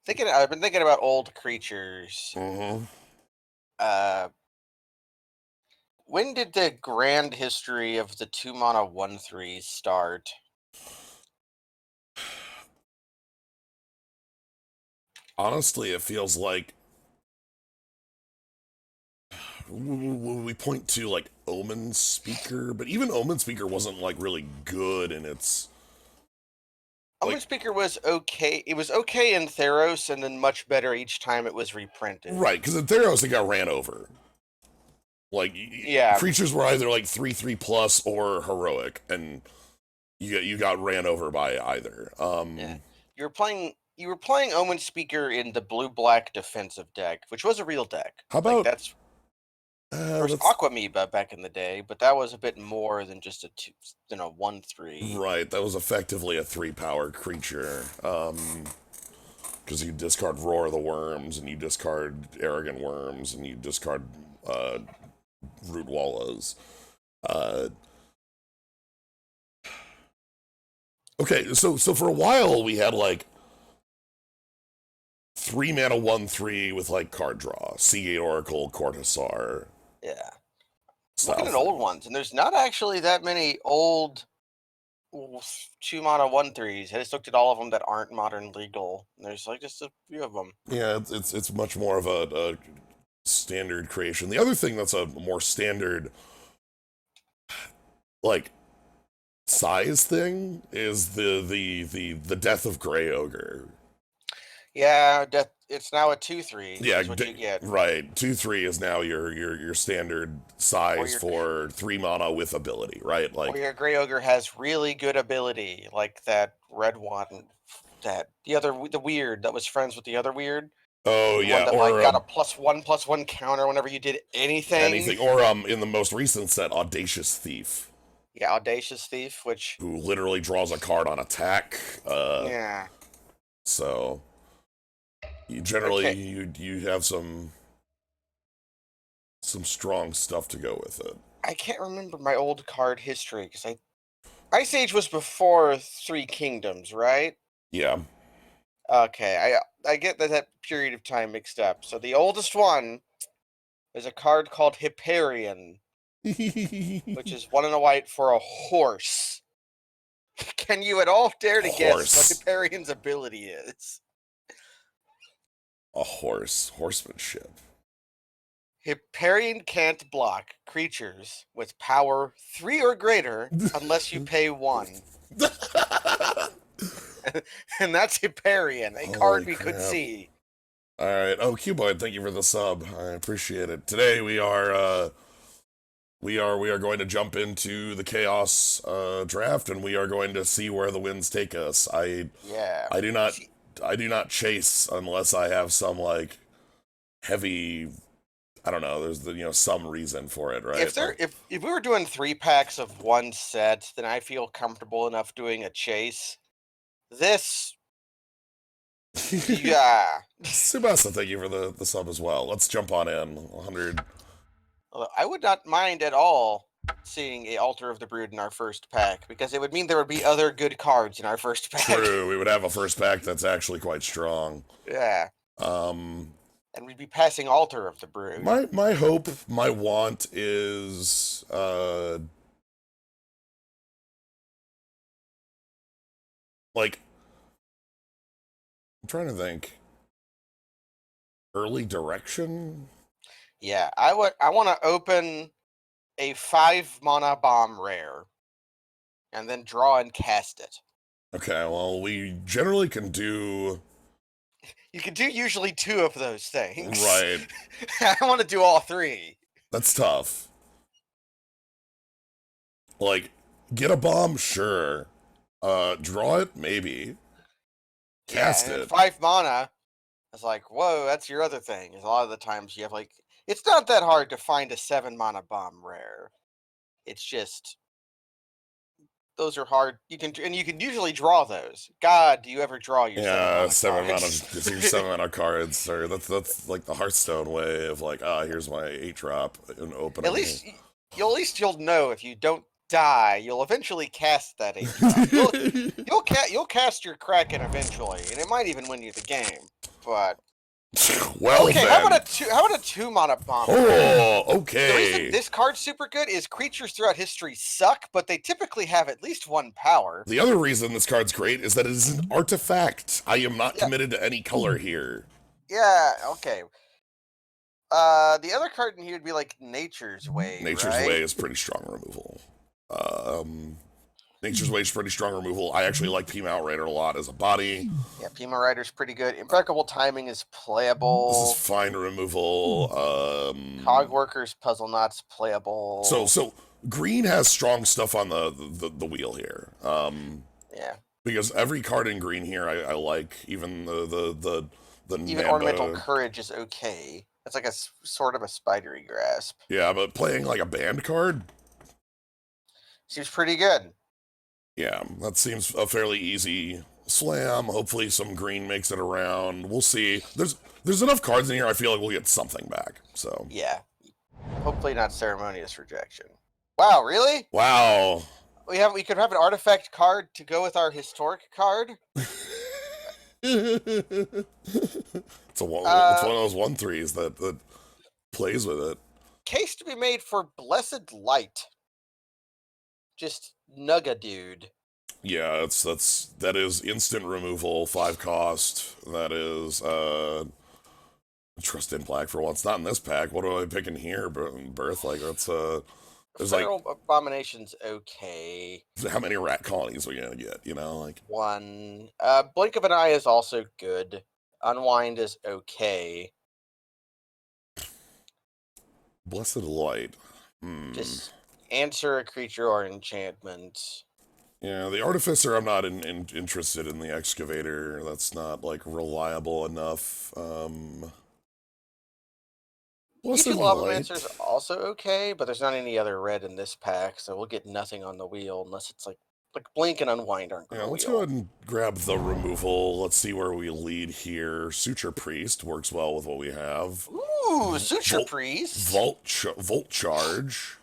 I've been thinking about old creatures. Mm-hmm. When did the grand history of the 2-mana 1/3 start? Honestly, it feels like we point to like Omen Speaker, but even Omen Speaker wasn't like really good in its Omen Speaker was okay. It was okay in Theros, and then much better each time it was reprinted. right, because in Theros it got ran over. Like Yeah, creatures were either like 3/3 plus or heroic, and you got ran over by either. yeah. You were playing Omen Speaker in the blue-black defensive deck, which was a real deck. How Like about that's there's Aquamoeba back in the day, but that was a bit more than just a 1/3. right? That was effectively a 3-power creature. Because you discard Roar of the Worms, and you discard Arrogant Worms, and you discard Root Wallows. Okay, so for a while we had like 3-mana 1/3 with like card draw, Seagate Oracle, Cortazar. Yeah. Stuff. Looking at old ones, and there's not actually that many old 2-mana 1/3s. I just looked at all of them that aren't modern legal. And there's like just a few of them. Yeah, it's much more of a standard creation. The other thing that's a more standard like size thing is the death of Grey Ogre. Yeah, it's now a 2/3. Yeah, is what you get. Right. 2/3 is now your standard size for 3-mana with ability, right? Like, or your Grey Ogre has really good ability, like that red one, that the weird that was friends with the other weird. Oh the yeah, one that or got a +1/+1 counter whenever you did anything. or in the most recent set, Audacious Thief. Yeah, Audacious Thief, which who literally draws a card on attack. Yeah. So you generally you have some strong stuff to go with it. I can't remember my old card history because Ice Age was before Three Kingdoms, right? Yeah. Okay, I get that period of time mixed up. So the oldest one is a card called Hyperion, which is 1 and a white for a horse. Can you at all dare to guess what Hyperion's ability is? A horse. Horsemanship. Hyperion can't block creatures with power 3 or greater unless you pay 1. And that's Hyperion, a card we could see. All right. Oh, Q-Boy, thank you for the sub. I appreciate it. Today we are going to jump into the Chaos draft, and we are going to see where the winds take us. I do not chase unless I have some like heavy, I don't know, there's some reason for it, right? If we were doing 3 packs of one set, then I feel comfortable enough doing a chase. This yeah. Subasa, thank you for the sub as well. Let's jump on in. 100. I would not mind at all seeing a Altar of the Brood in our first pack, because it would mean there would be other good cards in our first pack. True, we would have a first pack that's actually quite strong. Yeah. And we'd be passing Altar of the Brood. My hope, my want is like, I'm trying to think. Early direction? Yeah, I want to open a 5-mana bomb rare and then draw and cast it. Okay, well, we generally can do... You can do usually 2 of those things. Right. I want to do all 3. That's tough. Like, get a bomb? Sure. Draw it? Maybe. Cast it. 5 mana. It's like, whoa, that's your other thing. A lot of the times you have like, it's not that hard to find a 7-mana bomb rare. It's just, those are hard. You can usually draw those. God, do you ever draw your 7-mana cards? Or that's like the Hearthstone way of like, here's my 8-drop and open. At least you'll know if you don't die, you'll eventually cast that 8-drop. You'll cast your Kraken eventually, and it might even win you the game. but Well okay. then. How about a 2-mana bomb? Oh, The okay. reason this card's super good is creatures throughout history suck, but they typically have at least 1 power. The other reason this card's great is that it is an artifact. I am not Yeah. committed to any color here. Yeah. Okay. The other card in here would be like Nature's Way. Nature's right? Way is pretty strong removal. Nature's Way is pretty strong removal. I actually like Peem Outrider a lot as a body. Yeah, Pima Rider's pretty good. Impeccable Timing is playable. This is fine removal. Cogworkers, Puzzle Knots, playable. So green has strong stuff on the wheel here. Yeah. Because every card in green here I like. Even the Even Nanda. Ornamental Courage is okay. That's like a sort of a spidery grasp. Yeah, but playing like a band card. Seems pretty good. Yeah, that seems a fairly easy slam. Hopefully some green makes it around. We'll see. There's enough cards in here, I feel like we'll get something back. So Yeah. Hopefully not Ceremonious Rejection. Wow, really? wow. We could have an artifact card to go with our historic card. It's one of those 1/3s that plays with it. Case to be made for Blessed Light. Just Nugga dude. Yeah, that is instant removal, 5 cost. That is Trust in Black for once. Not in this pack. What do I pick in here? Birth, like that's there's Feral Abomination's okay. how many rat colonies are we gonna get? You know, like 1. Blink of an Eye is also good. Unwind is okay. Blessed Light. Just answer a creature or enchantment. Yeah, the Artificer, I'm not interested in the Excavator. That's not, like, reliable enough. Blessed Lavamancer is Light. also okay, but there's not any other red in this pack, so we'll get nothing on the wheel unless it's like Blink and Unwind aren't on Yeah, the let's wheel. go ahead and grab the removal. Let's see where we lead here. Suture Priest works well with what we have. Ooh, Suture Priest. Volt Charge.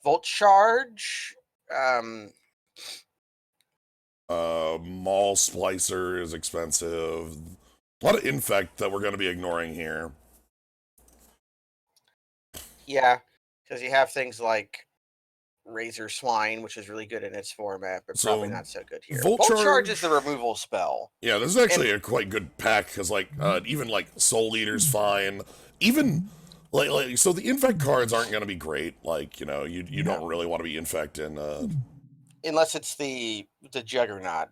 Volt Charge. Maul Splicer is expensive. A lot of Infect that we're going to be ignoring here. Yeah, because you have things like Razor Swine, which is really good in its format, but probably not so good here. Volt Charge is the removal spell. Yeah, this is actually a quite good pack, because like even like Soul Eater's fine. Even like so the Infect cards aren't going to be great. Like, you know, you don't really want to be Infect in unless it's the Juggernaut.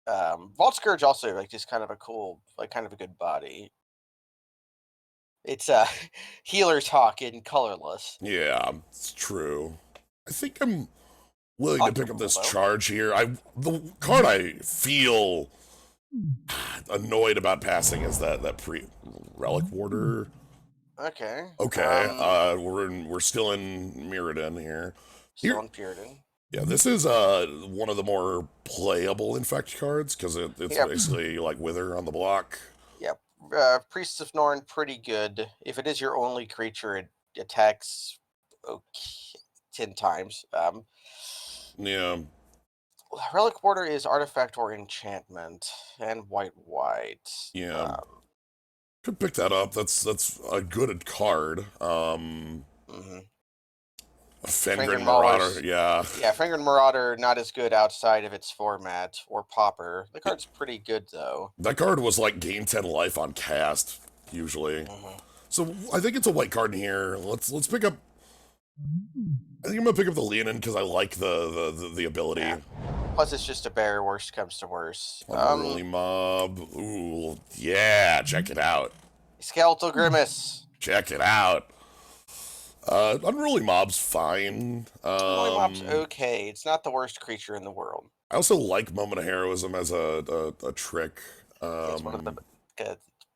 Vault Scourge also like just kind of a cool, like kind of a good body. It's Healer's Hawk in colorless. Yeah, it's true. I think I'm willing to pick up this charge here. The card I feel annoyed about passing is that Relic Warder. Okay. Okay. We're still in Mirrodin here. Still in Puritan. Yeah, this is one of the more playable Infect cards because it's basically like Wither on the block. Yep. Priests of Norn, pretty good. If it is your only creature, it attacks 10 times. Yeah. Relic Warder is artifact or enchantment, and white. Yeah. Could pick that up. That's a good card. Fenrir Marauder, yeah. Yeah, Fenrir Marauder, not as good outside of its format, or Pauper. The card's pretty good, though. That card was like gain 10 life on cast, usually. So I think it's a white card in here. Let's pick up... I think I'm gonna pick up the Leonin because I like the ability. Yeah. Plus, it's just a bear, worst comes to worst. Unruly Mob. Ooh, yeah, check it out. Skeletal Grimace. Check it out. Unruly Mob's fine. Unruly Mob's okay. It's not the worst creature in the world. I also like Moment of Heroism as a trick. It's one of the...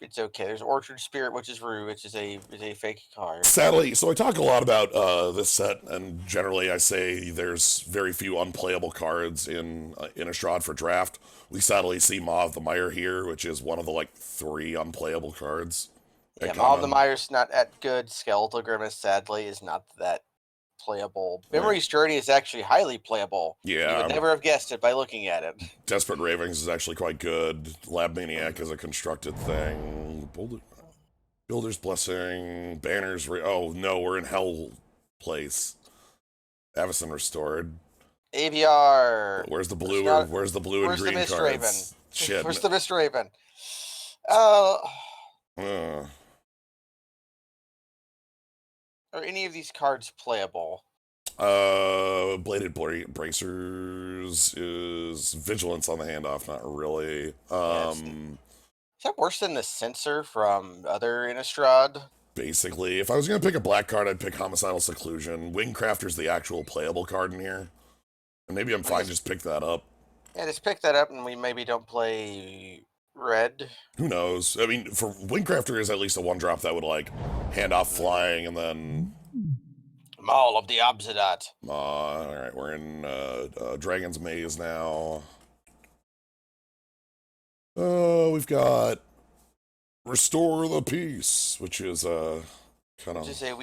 It's okay. There's Orchard Spirit, which is Rue, which is a fake card. Sadly, so I talk a lot about this set, and generally I say there's very few unplayable cards in Innistrad for draft. We sadly see Maw of the Mire here, which is one of the like 3 unplayable cards. Yeah, Maw of the Mire's not that good. Skeletal Grimace, sadly, is not that playable. Right. Memory's Journey is actually highly playable. Yeah. You would never have guessed it by looking at it. Desperate Ravings is actually quite good. Lab Maniac is a constructed thing. Builder's Blessing. Banners. Oh, no, we're in Hell Place. Avison Restored. AVR. Where's the blue? Where's the blue and Where's the green Mist cards? Raven? Shit. Where's the Mist Raven? Are any of these cards playable? Bladed Bracers is Vigilance on the handoff, not really. Is that worse than the Censor from other Innistrad? Basically, if I was gonna pick a black card, I'd pick Homicidal Seclusion. Wingcrafter's the actual playable card in here. And maybe I'm fine, just pick that up. Yeah, just pick that up and we maybe don't play red. Who knows? I mean, for Wingcrafter is at least a 1-drop that would, like, hand off flying and then... Maul of the Obsidat. Alright, we're in Dragon's Maze now. We've got Restore the Peace, which is kind of... Just a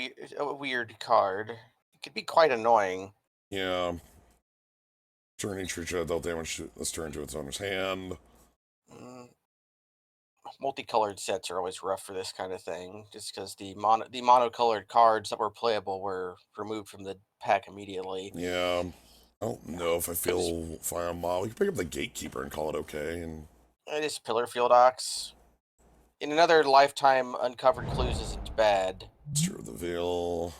weird card. It could be quite annoying. Yeah. Turn each creature dealt damage to this turn to its owner's hand. Multicolored sets are always rough for this kind of thing, just because the monocolored cards that were playable were removed from the pack immediately. Yeah. I don't know if I feel fire on Maul. We can pick up the Gatekeeper and call it okay. And it is Pillarfield Ox. In another lifetime, Uncovered Clues isn't bad. Stir the Veil.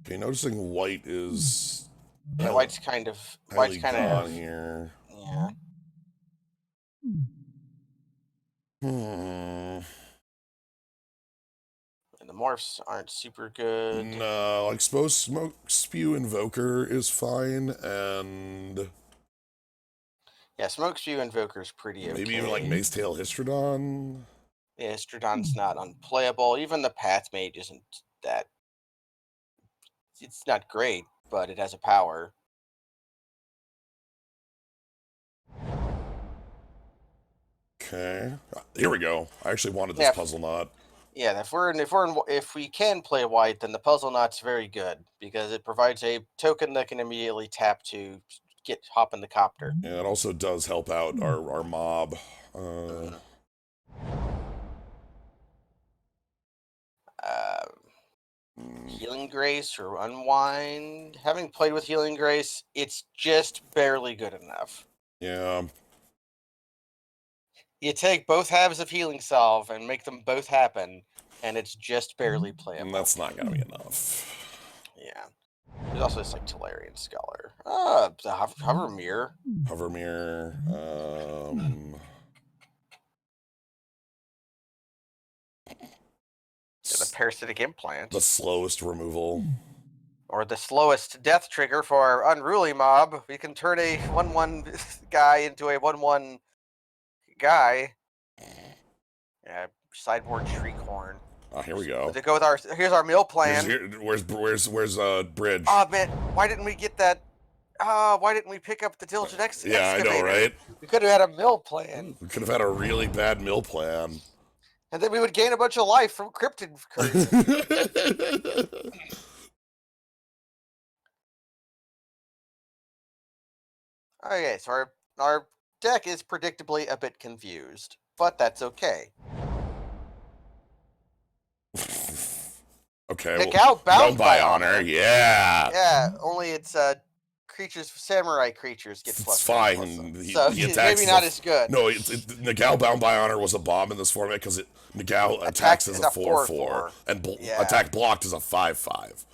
Okay, noticing white is... Yeah, white's kind of on here. Yeah. And the morphs aren't super good. No, like Smoke Spew Invoker is fine, and... Yeah, Smoke Spew Invoker is pretty okay. Maybe even like Mace Tail Histrodon? Yeah, Histrodon's not unplayable. Even the Path Mage isn't that... It's not great, but it has a power. Okay, here we go. I actually wanted this Puzzle Knot. Yeah, if we can play white, then the Puzzle Knot's very good because it provides a token that can immediately tap to hop in the copter. Yeah, it also does help out our mob. Healing Grace or Unwind. Having played with Healing Grace, it's just barely good enough. Yeah. You take both halves of Healing Salve and make them both happen, and it's just barely playable. And that's not gonna be enough. Yeah. There's also this like Tolarian Scholar. The Hovermere. Hovermere. The Parasitic Implant. The slowest removal. Or the slowest death trigger for our Unruly Mob. We can turn a 1/1 guy into a 1/1 guy. Yeah, sideboard Shriekhorn. Oh, here we go. To go with here's our mill plan. Where's Bridge? Oh man, why didn't we get that? Why didn't we pick up the Diligent Excavator? Yeah, I know, right? We could have had a mill plan. We could have had a really bad mill plan. And then we would gain a bunch of life from Cryptid Curse. Okay, so our deck is predictably a bit confused, but that's okay. Okay. Nagao bound by honor. Yeah. Yeah, only it's creatures, samurai creatures get plus. It's fine. So maybe not as good. No, Nagao bound by honor was a bomb in this format because Nagao attacks as a 4/4 and attack blocked as a 5/5.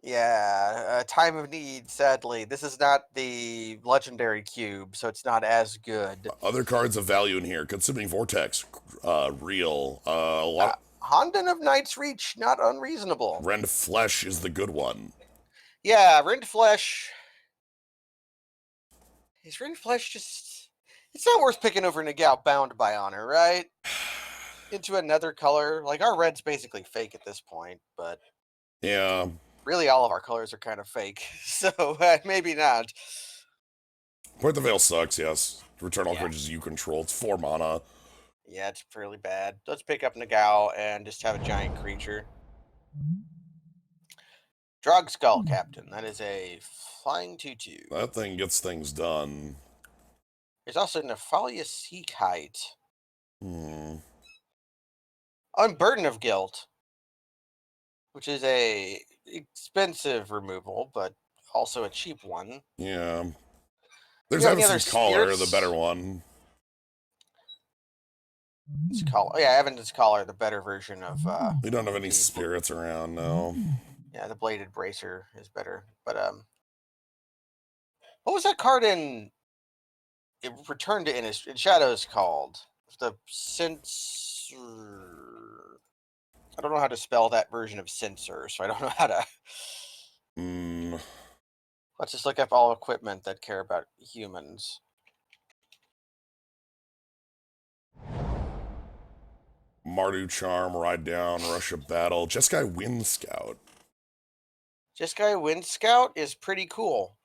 Yeah, Time of Need, sadly. This is not the legendary cube, so it's not as good. Other cards of value in here. Consuming Vortex, real. Honden of Knight's Reach, not unreasonable. Rend Flesh is the good one. Yeah, Rend Flesh. Is Rend Flesh just... It's not worth picking over Nagao bound by honor, right? Into another color. Like, our red's basically fake at this point, but... Yeah. Really, all of our colors are kind of fake, so maybe not. Point the Veil sucks, yes. Return all creatures you control. It's 4 mana. Yeah, it's fairly bad. Let's pick up Nagao and just have a giant creature. Drug Skull Captain. That is a flying 2/2. That thing gets things done. There's also Nephalia Sea Kite. Hmm. Unburden of Guilt, which is a expensive removal, but also a cheap one. Yeah. Do There's you have any other Evanston's Caller, the spirits? better one. Yeah, Evanston's Collar, the better version of. We don't have any the spirits around, no. Yeah, the Bladed Bracer is better. But what was that card in? It returned to in Shadows called the Censor. I don't know how to spell that version of Censor, so I don't know how to. Hmm. Let's just look up all equipment that care about humans. Mardu Charm, Ride Down, Rush of Battle, Jeskai Wind Scout. Jeskai Wind Scout is pretty cool.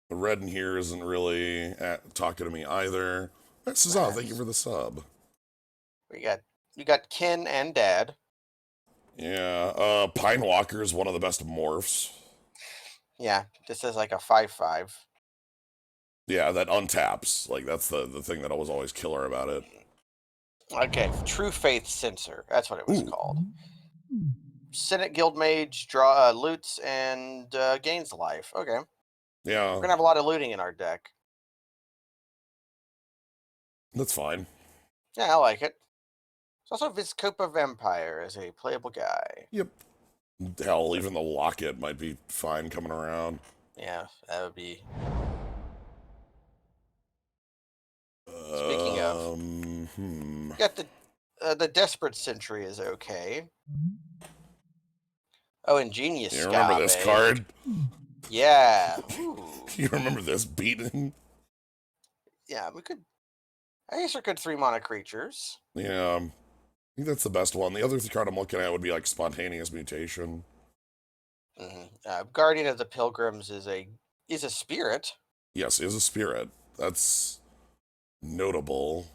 The red in here isn't really talking to me either. Cesar, thank you for the sub. You got Kin and Dad. Yeah, Pine Walker is one of the best morphs. Yeah, this is like a 5/5. Yeah, that untaps. Like, that's the thing that was always killer about it. Okay, True Faith Censor. That's what it was Ooh. called. Senate Guild Mage draw loots and gains life. Okay, Yeah, we're gonna have a lot of looting in our deck. that's fine. Yeah, I like it. There's also Viscopa Vampire as a playable guy. Yep. Hell, even the Locket might be fine coming around. Yeah, that would be. Speaking of, you got the Desperate Sentry is okay. Oh, Ingenious You remember this card? Yeah. Ooh. You remember this beating? Yeah, we could. I guess we could 3-mana creatures. Yeah, I think that's the best one. The other card I'm looking at would be like Spontaneous Mutation. Guardian of the Pilgrims is a spirit. Yes, is a spirit. That's notable.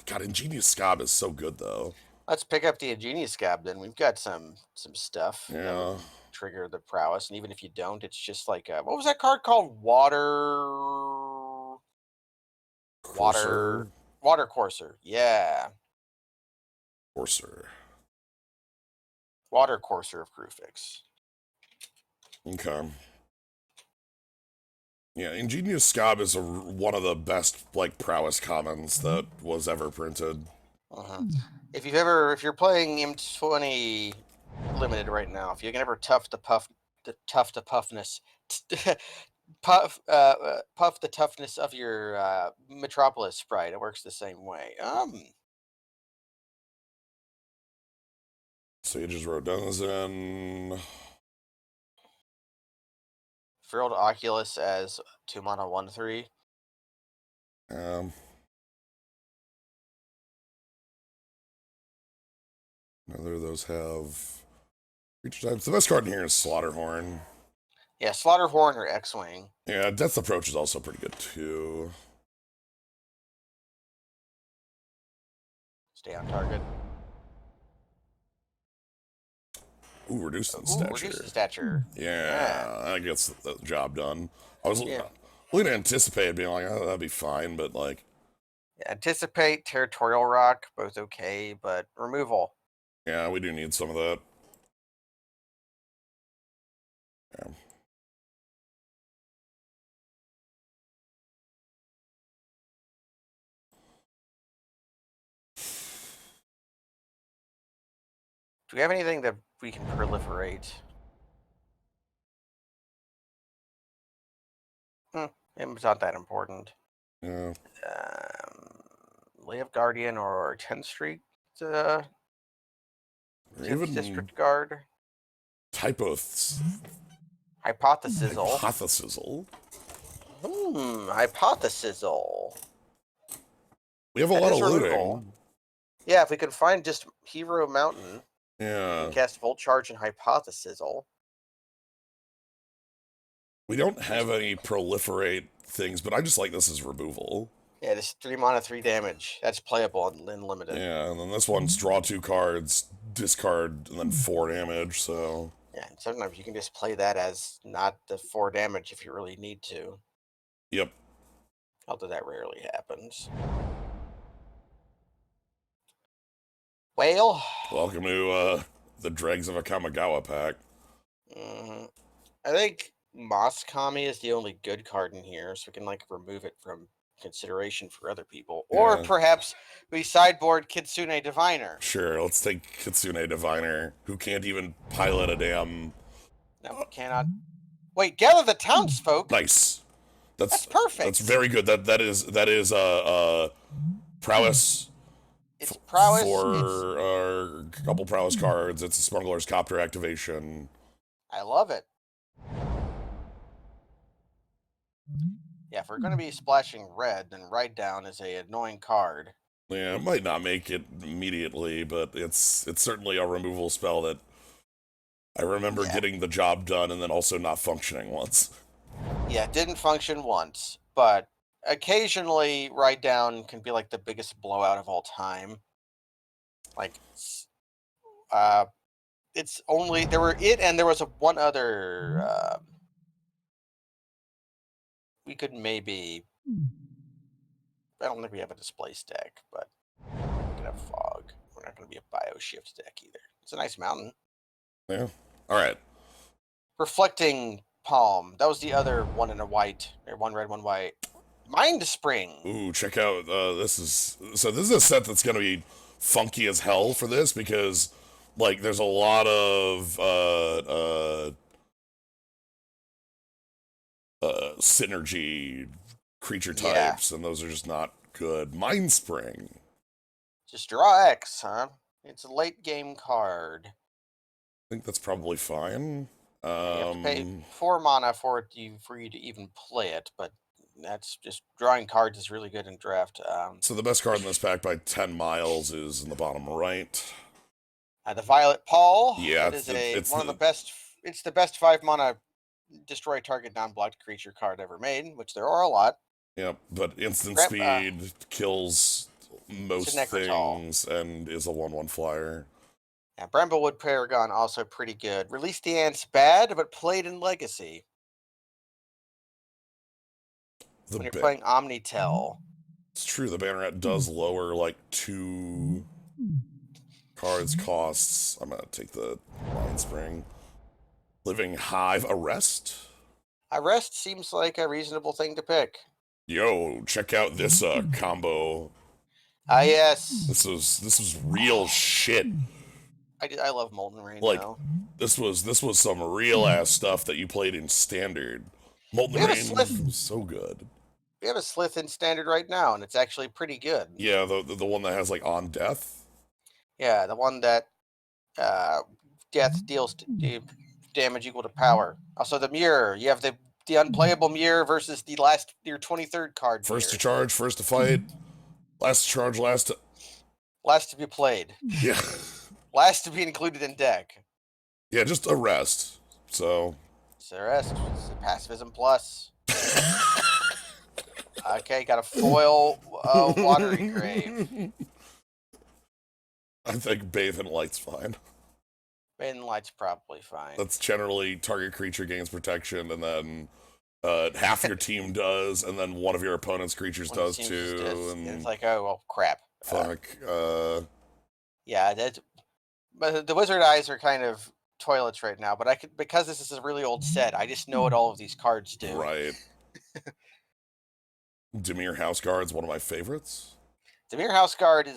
God, Ingenious Scob is so good though. Let's pick up the Ingenious Scab then. We've got some stuff that Yeah. would trigger the prowess, and even if you don't, it's just like what was that card called? Water Courser. Yeah. Courser. Water Courser of Krufix. Okay. Yeah, Ingenious Scob is one of the best like prowess commons that was ever printed. If you're playing M20 limited right now, if you can ever puff the toughness puff the toughness of your Metropolis sprite, it works the same way. Sage's Rodenizen. Frilled Oculus as 2-mana 1/3. Neither of those have creature types. The best card in here is Slaughterhorn. Yeah, Slaughterhorn or X-Wing. Yeah, Death Approach is also pretty good too. Stay on target. Ooh, reduced in stature. Reduced in stature. Yeah, that gets the job done. I was looking to anticipate being like, oh, that'd be fine, but like. Anticipate, Territorial Rock, both okay, but removal. Yeah, we do need some of that. Yeah. Do we have anything that we can proliferate? It's not that important. Yeah. Live Guardian or 10th Street Even District Guard. Hypothesizzle. Hypothesizzle. Hypothesizzle. We have a lot of looting. Yeah, if we could find just Hero Mountain. Yeah. We cast Volt Charge and Hypothesizzle. We don't have any proliferate things, but I just like this as removal. Yeah, this 3-mana 3 damage. That's playable in limited. Yeah, and then this one's draw 2 cards, discard, and then 4 damage, so. Yeah, Yeah, and sometimes you can just play that as not the 4 damage if you really need to. Yep. Although that rarely happens. Well, Welcome to the dregs of a Kamigawa pack. mhm, I think Moss Kami is the only good card in here, so we can like remove it from consideration for other people. Or Yeah. perhaps we sideboard Kitsune Diviner. Sure, let's take Kitsune Diviner, who can't even pilot a damn. No, cannot. Wait, gather the townsfolk? Nice. That's That's perfect. very good. That is prowess It's prowess. It's. for a couple prowess cards. It's a smuggler's copter activation. I love it. Yeah, if we're going to be splashing red, then Ride Down is a annoying card. Yeah, it might not make it immediately, but it's certainly a removal spell that I remember Yeah. getting the job done and then also not functioning once. Yeah, it didn't function once, but occasionally Ride Down can be like the biggest blowout of all time. Like, uh, it's only there were it and there was one other. We could maybe. I don't think we have a displace deck, but we could have fog. We're not going to be a bioshift deck either. It's a nice mountain. Yeah. All right. Reflecting Palm. That was the other one in a white, or one red, one white. Mind Spring. Ooh, check out this is a set that's gonna be funky as hell for this because like there's a lot of synergy creature Yeah, types, and those are just not good. Mind Spring. just draw X, huh? It's a late game card. I think that's probably fine. Yeah, you have to pay 4 mana for you to even play it, but that's just drawing cards is really good in draft. So the best card in this pack by 10 miles is in the bottom right. The Violet Paul. Yeah, It is one of the best. It's the best 5 mana destroy target non-blocked creature card ever made, which there are a lot. yeah, but instant Grab, speed kills it's a most Necrotal. things and is a 1/1 flyer. Yeah, Bramblewood Paragon also pretty good. Release the Ants bad, but played in Legacy The when you're ba- playing Omnitel. it's true, the Banneret does lower like 2 cards costs. I'm gonna take the Mind Spring. Living Hive Arrest? Arrest seems like a reasonable thing to pick. Yo, check out this combo. Ah, yes. This was real shit. I love Molten Rain Like though. this was some real ass stuff that you played in standard. Molten We have a Rain Slith. was so good. We have a Slith in standard right now, and it's actually pretty good. Yeah, the one that has like on death. Yeah, the one that uh, death deals damage equal to power. Also, the mirror. You have the unplayable mirror versus your 23rd card First to mirror. charge, first to fight, last to charge, last to Last to be played. yeah. Last to be included in deck. Yeah, just arrest. So It's the rest. It's a pacifism plus. Okay, got a foil watery grave. I think Bathe in Light's fine. Maiden Light's probably fine. That's generally target creature gains protection, and then half your team does, and then one of your opponent's creatures One of the does teams too. just does, And it's like, oh well, crap. fuck. Yeah, but the wizard eyes are kind of toilets right now. But I could because this is a really old set. I just know what all of these cards do. Right. Dimir House Guard's one of my favorites. The Mirror House Guard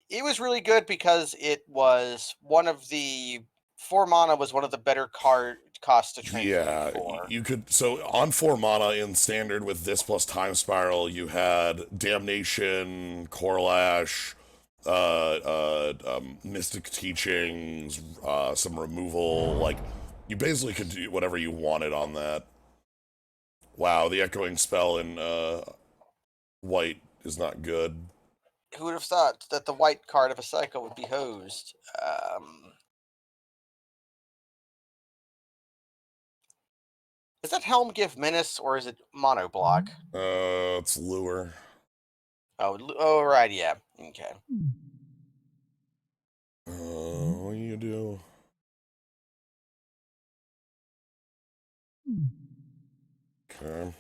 it was really good because it was one of the 4 mana was one of the better card costs to transmute Yeah, for. you could. So on 4 mana in standard with this plus Time Spiral, you had Damnation, Corlash, Mystic Teachings, some removal. Like, you basically could do whatever you wanted on that. Wow, the Echoing Spell in white is not good. Who would have thought that the white card of a cycle would be hosed? Is that Helm Give Menace or is it Mono Block? It's Lure. Oh, right, yeah. Okay. What do you do? Okay.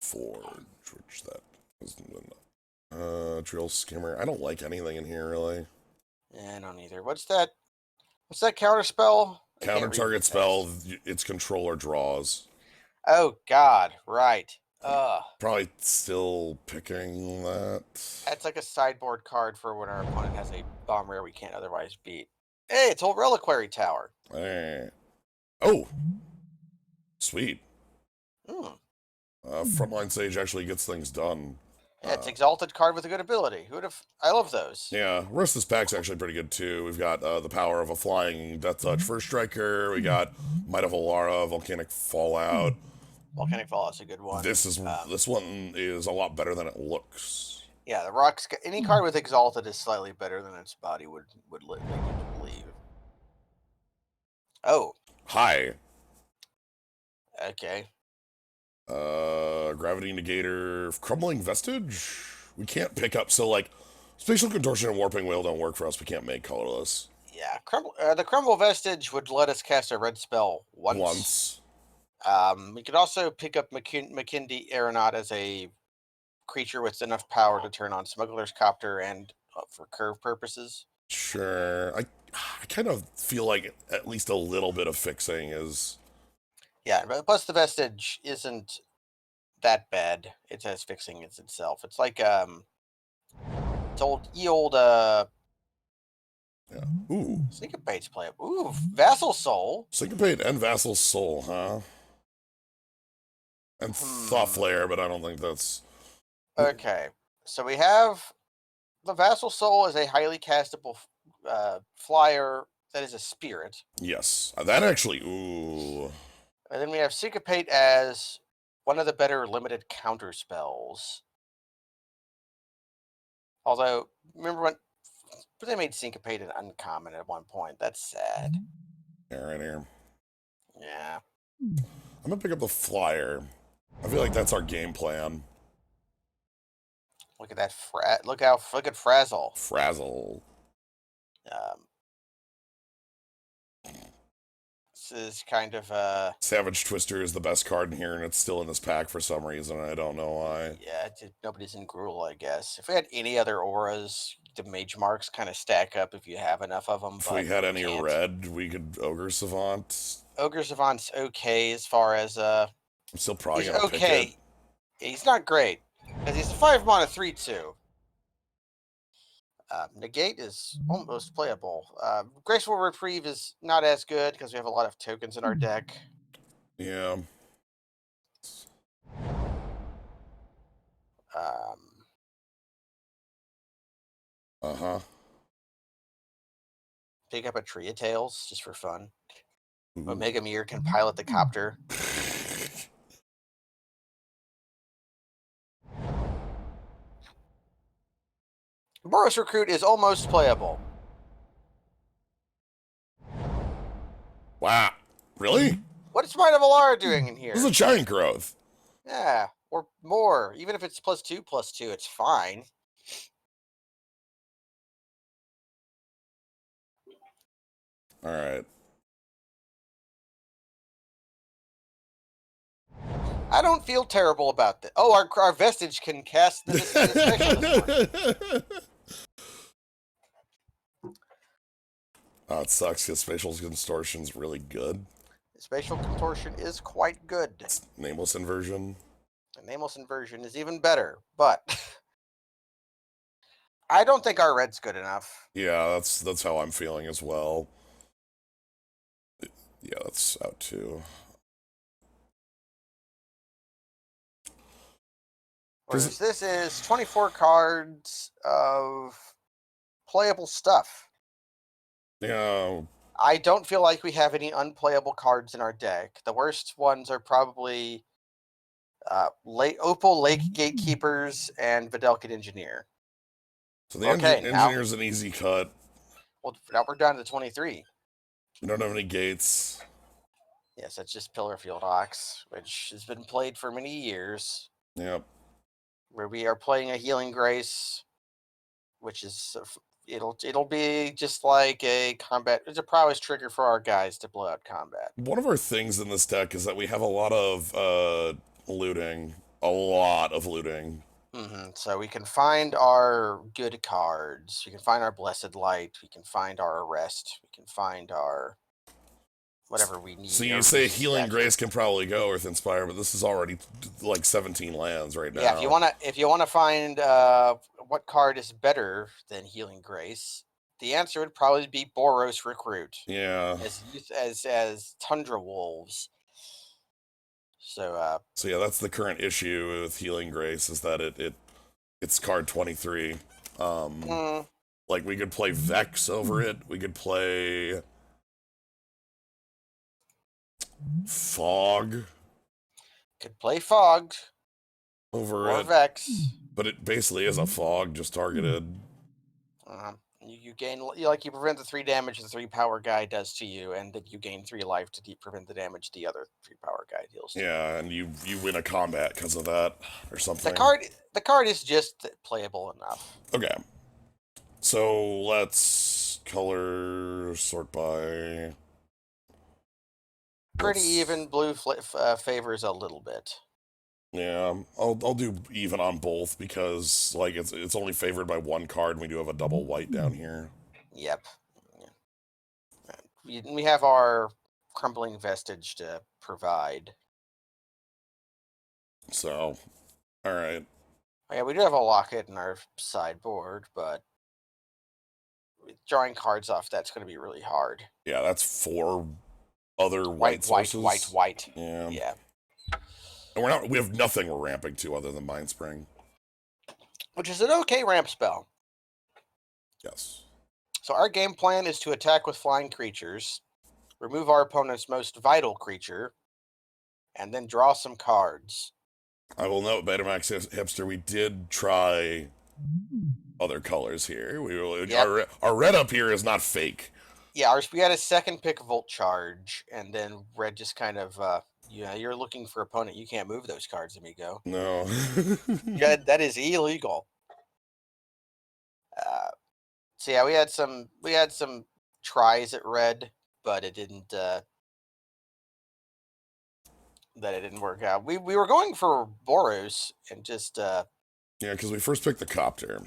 Forge, which that isn't. Drill skimmer. I don't like anything in here really. Yeah, I don't either. What's that? What's that counter spell? I Counter can't read target that spell, fast. its controller draws. Oh God, right. Probably still picking that. That's like a sideboard card for when our opponent has a bomb rare we can't otherwise beat. Hey, it's old Reliquary Tower. Eh. Oh, sweet. Hmm. Frontline Sage actually gets things done. Yeah, it's exalted card with a good ability. Who would have? I love those. Yeah, the rest of this pack's actually pretty good too. We've got the power of a flying Death Touch First Striker. We got Might of Alara, Volcanic Fallout. Volcanic Fallout's a good one. This one is a lot better than it looks. Yeah, the rocks. Any card with exalted is slightly better than its body would lead you to believe. Oh, Hi. okay. Gravity Negator, Crumbling Vestige. We can't pick up, so like, Spatial Contortion and Warping Whale don't work for us. We can't make colorless. Yeah, the Crumble Vestige would let us cast a red spell once. We could also pick up McKindy Aeronaut as a creature with enough power to turn on Smuggler's Copter and for curve purposes. Sure. I kind of feel like at least a little bit of fixing is. Yeah, but plus the Vestige isn't that bad. It has fixing itself. It's like it's old Yeah. Ooh. Syncopate's playable. Ooh, Vassal Soul. Syncopate and Vassal Soul, huh? And Thought Flare, but I don't think that's. Okay, so we have the Vassal Soul is a highly castable flyer that is a spirit. Yes. That actually. Ooh. And then we have Syncopate as one of the better limited counter spells. Although, remember when they made Syncopate an uncommon at one point? That's sad. Yeah, right here. Yeah. I'm gonna pick up the flyer. I feel like that's our game plan. Look at that look at Frazzle. Frazzle. Um, this is kind of Savage Twister is the best card in here, and it's still in this pack for some reason. I don't know why. yeah, nobody's in Gruul, I guess. If we had any other auras, the mage marks kind of stack up if you have enough of them. If but we had any can't. red, we could Ogre Savant. Ogre Savant's okay as far as I'm still probably he's gonna pick okay. it. He's not great because he's a 5 mana 3/2. Negate is almost playable. Graceful Reprieve is not as good because we have a lot of tokens in our deck. Yeah. Uh-huh. Pick up a Tree of Tails just for fun. Ooh. Omega Mir can pilot the copter. Boros Recruit is almost playable. Wow. Really? What is Might of Alara doing in here? This is a giant growth. Yeah, or more. Even if it's +2/+2, it's fine. All right. I don't feel terrible about that. Oh, our Vestige can cast the Special Distortion. Oh, it sucks because Spatial Contortion's really good. Spatial Contortion is quite good. It's Nameless Inversion. The Nameless Inversion is even better, but I don't think our red's good enough. Yeah, that's how I'm feeling as well. Yeah, that's out too. Whereas this is 24 cards of playable stuff. Yeah. I don't feel like we have any unplayable cards in our deck. The worst ones are probably Opal Lake Gatekeepers and Videlkid Engineer. So the Okay, engineer's an easy cut. Well, now we're down to 23. We don't have any gates. Yes, that's just Pillarfield Ox, which has been played for many years. Yep. Where we are playing a Healing Grace, which is It'll be just like a combat. It's a prowess trigger for our guys to blow out combat. One of our things in this deck is that we have a lot of looting. A lot of looting. So we can find our good cards. We can find our Blessed Light. We can find our Arrest. We can find our whatever we need. So you our say Reach Healing Statue. Grace can probably go Earth Inspire, but this is already like 17 lands right Yeah, now. if you wanna find what card is better than Healing Grace, the answer would probably be Boros Recruit. Yeah. As Tundra Wolves. So So yeah, that's the current issue with Healing Grace is that it's card 23. Like we could play Vex over it. We could play Fog could play Fog over or it, Vex. but it basically is a Fog just targeted. You gain you prevent the 3 damage the 3 power guy does to you, and then you gain 3 life to prevent the damage the other 3 power guy deals to you. Yeah, and you win a combat because of that or something. The card is just playable enough. Okay. So let's color sort by. Pretty even. Blue favors a little bit. Yeah, I'll do even on both because like it's only favored by 1 card and we do have a double white down here. Yep. We have our Crumbling Vestige to provide. So, all right. Yeah, we do have a Locket in our sideboard, but drawing cards off that's going to be really hard. Yeah, that's 4 other white sources. White. Yeah. Yeah. And we have nothing we're ramping to other than Mind Spring. Which is an okay ramp spell. Yes. So our game plan is to attack with flying creatures, remove our opponent's most vital creature, and then draw some cards. I will note, Betamax Hipster, we did try other colors here. Yep. Our red up here is not fake. Yeah, we had a second pick Volt Charge, and then red just kind of, you're looking for opponent. You can't move those cards, amigo. No. Yeah, that is illegal. So yeah, we had some tries at red, but it didn't work out. We were going for Boros and just yeah, because we first picked the Copter.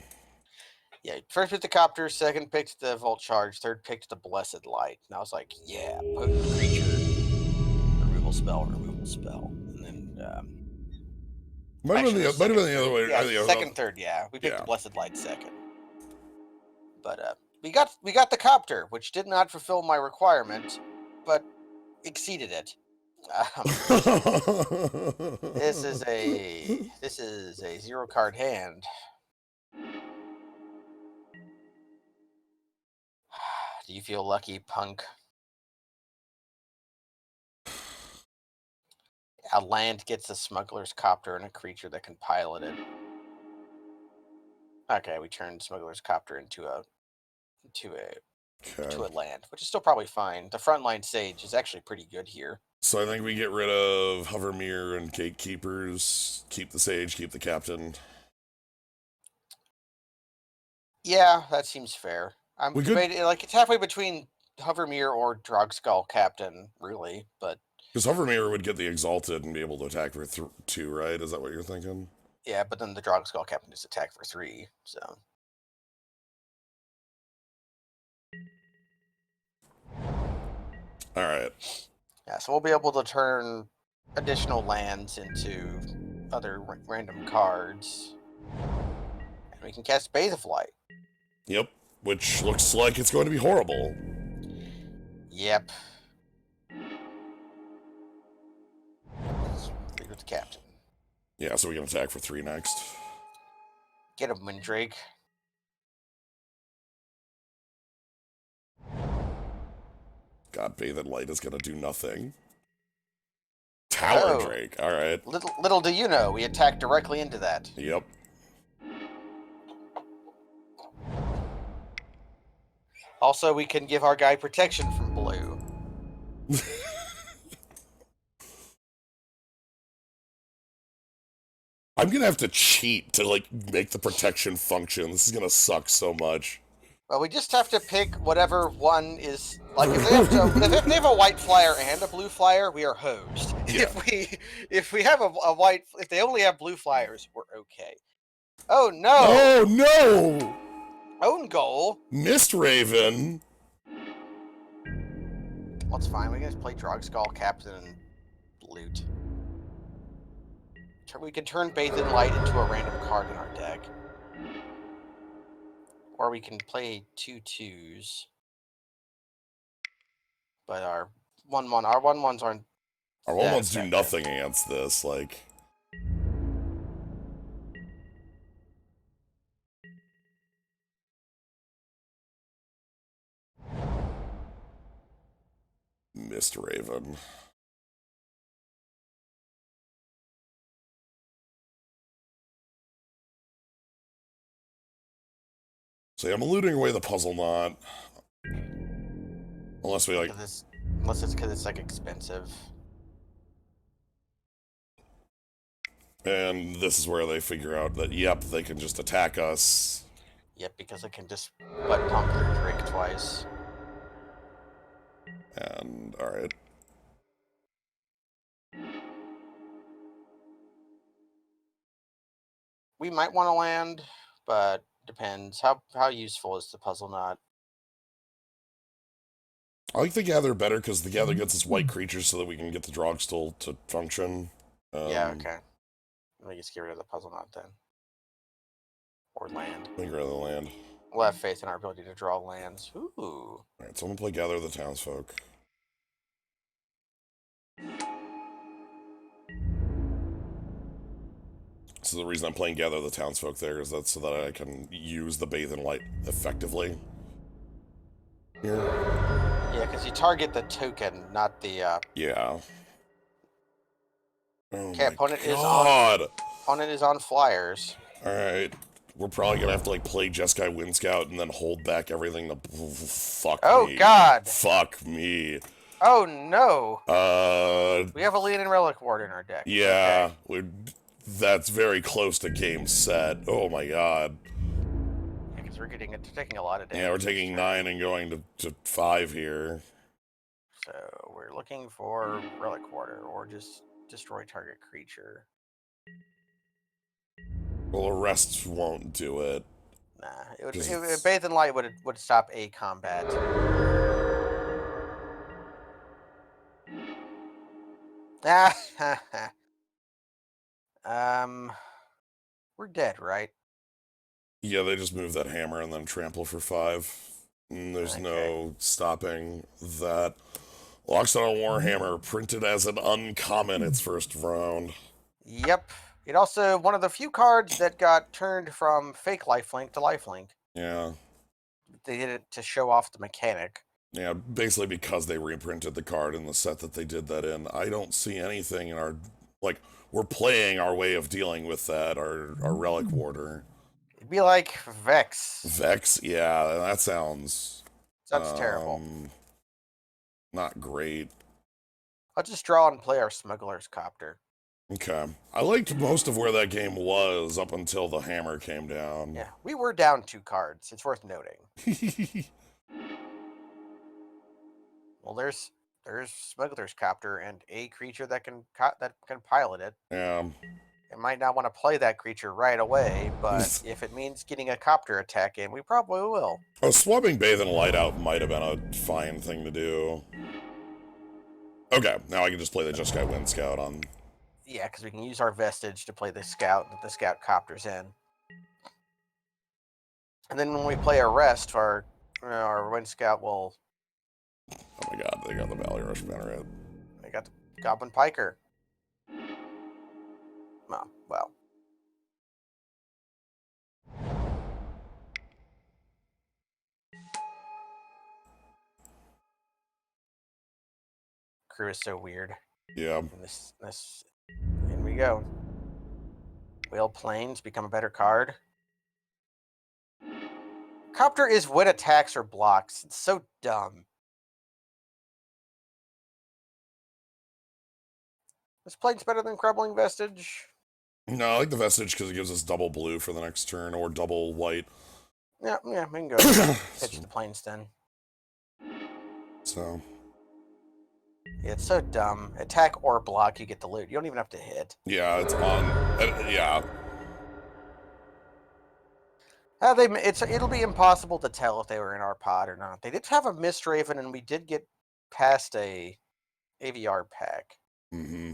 Yeah, first picked the Copter, second picked the Volt Charge, third picked the Blessed Light. And I was like, yeah, potent creature, removal spell, and then Might have been the other way. Yeah, second, third, yeah. We picked the Blessed Light second. But we got the Copter, which did not fulfill my requirement, but exceeded it. This is a 0-card hand. Do you feel lucky, punk? A land gets a Smuggler's Copter and a creature that can pilot it. Okay, we turned Smuggler's Copter into a land, which is still probably fine. The Frontline Sage is actually pretty good here. So I think we get rid of Hovermere and Gatekeepers, keep the Sage, keep the Captain. Yeah, that seems fair. I'm debating, like, it's halfway between Hovermere or Drogskull Captain, really, but... Because Hovermere would get the Exalted and be able to attack for 2, right? Is that what you're thinking? Yeah, but then the Drogskull Captain just attack for 3, so... Alright. Yeah, so we'll be able to turn additional lands into other random cards. And we can cast Bathe of Light. Yep, which looks like it's going to be horrible. Yep. Lead with the Captain. Yeah, so we can attack for 3 next. Get him, Windrake. God, Bathed Light is gonna do nothing. Tower Drake, alright. Little do you know, we attack directly into that. Yep. Also, we can give our guy protection from blue. I'm gonna have to cheat to, like, make the protection function. This is gonna suck so much. Well, we just have to pick whatever one is like. If they have a white flyer and a blue flyer, we are hosed. Yeah. If we have a white, if they only have blue flyers, we're okay. Oh no! Oh no! Own goal. Mist Raven. Well, it's fine. We can just play Drog Skull, Captain, and loot. We can turn Bathen Light into a random card in our deck. Or we can play 2/2s. But our 1/1s aren't. Our that 1/1s do effective. nothing against this, like. Mist Raven. So yeah, I'm eluding away the puzzle knot. Unless we like. Unless it's because it's like expensive. And this is where they figure out that, yep, they can just attack us. Yep, because it can just butt pump their drink twice. And, alright. We might want to land, but depends. How useful is the puzzle knot? I like the Gather better because the Gather gets us white creatures so that we can get the Drogstill to function. Yeah, okay. Let me just get rid of the puzzle knot then. Or land. I think rather than land. We'll have faith in our ability to draw lands. Ooh. Alright, so I'm gonna play Gather the Townsfolk. So the reason I'm playing Gather the Townsfolk there is that so that I can use the Bathe in Light effectively. Here. Yeah, because you target the token, not the Yeah. Oh okay, opponent God. is on flyers. Alright. We're probably gonna have to like play Jeskai Wind Scout and then hold back everything to fuck me. Oh God! Fuck me. Oh no! We have a Leonin Relic Ward in our deck. Yeah, okay. That's very close to game set. Oh my God. Yeah, because we're taking a lot of damage. Yeah, we're taking 9 and going to 5 here. So we're looking for Relic Warder or just destroy target creature. Well, arrests won't do it. Nah, Bathe in Light would stop a combat. We're dead, right? Yeah, they just move that hammer and then trample for 5. And there's no stopping that. Lockstone Warhammer printed as an uncommon its first round. Yep. It also one of the few cards that got turned from fake lifelink to lifelink. Yeah. They did it to show off the mechanic. Yeah, basically because they reprinted the card in the set that they did that in. I don't see anything in our... Like, we're playing our way of dealing with that, our Relic Warder. It'd be like Vex. Vex? Yeah, that sounds... That's terrible. Not great. I'll just draw and play our Smuggler's Copter. Okay. I liked most of where that game was up until the hammer came down. Yeah, we were down 2 cards. It's worth noting. Well, there's Smuggler's Copter and a creature that can pilot it. Yeah. It might not want to play that creature right away, but if it means getting a copter attack in, we probably will. Oh, swapping Bathe and Light out might have been a fine thing to do. Okay, now I can just play the Jeskai Wind Scout on... Yeah, because we can use our Vestige to play the Scout that the Scout copters in. And then when we play Arrest, our Wind Scout will... Oh my God, they got the Valley Rush Banneret. They got the Goblin Piker. Oh, well. Crew is so weird. Yeah. And in we go. Whale Plains become a better card. Copter is when attacks or blocks. It's so dumb. This Plains better than Crumbling Vestige. No, I like the Vestige because it gives us double blue for the next turn, or double white. Yeah, we can go ahead and pitch the planes then. So. Yeah, it's so dumb. Attack or block, you get the loot. You don't even have to hit. Yeah, it's on. Yeah. It'll be impossible to tell if they were in our pod or not. They did have a Mist Raven, and we did get past a AVR pack. Mm-hmm.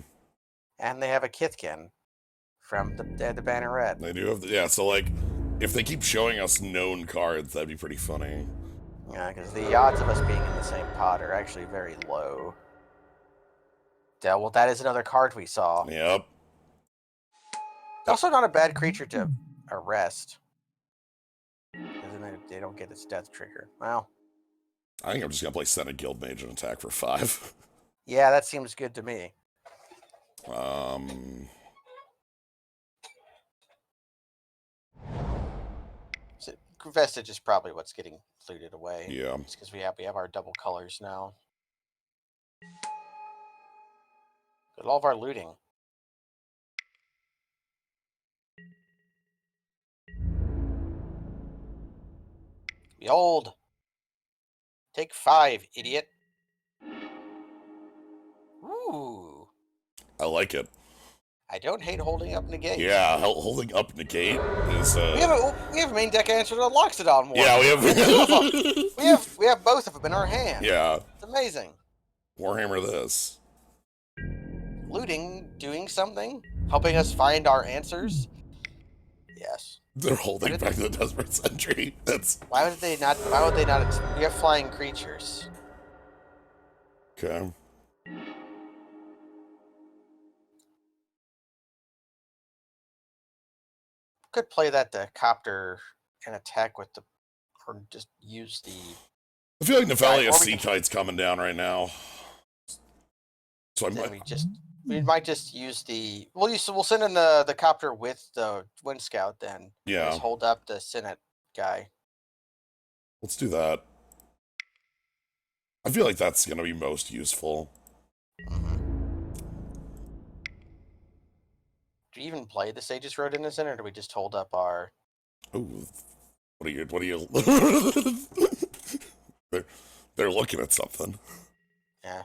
And they have a Kithkin from the Banneret. They do have, yeah. So like, if they keep showing us known cards, that'd be pretty funny. Yeah, because the odds of us being in the same pod are actually very low. Yeah, well, that is another card we saw. Yep. Also, not a bad creature to arrest. Because then they don't get its death trigger. Well, I think I'm just gonna play Senate Guild Mage and attack for 5. yeah, that seems good to me. So, Vestige is probably what's getting looted away. Yeah. Just because we have our double colors now. Got all of our looting. Behold! Take 5, idiot. Ooh. I like it. I don't hate holding up negate. Yeah, holding up negate is. We have a main deck answer to Loxodon War. Yeah, we have. we have both of them in our hand. Yeah. It's amazing. Warhammer this. Looting, doing something, helping us find our answers. Yes. They're holding back the Desperate Sentry. That's. Why would they not? We have flying creatures. Okay. Could play that the copter and attack with the, or just use the. I feel like Nephalia Sea Kite's coming down right now. So we might just use the. We'll send in the copter with the Wind Scout then. Yeah. Just hold up the Senate guy. Let's do that. I feel like that's gonna be most useful. Mm-hmm. Do you even play the Sage's Road Innocent, or do we just hold up our? Ooh, what are you? they're looking at something. Yeah.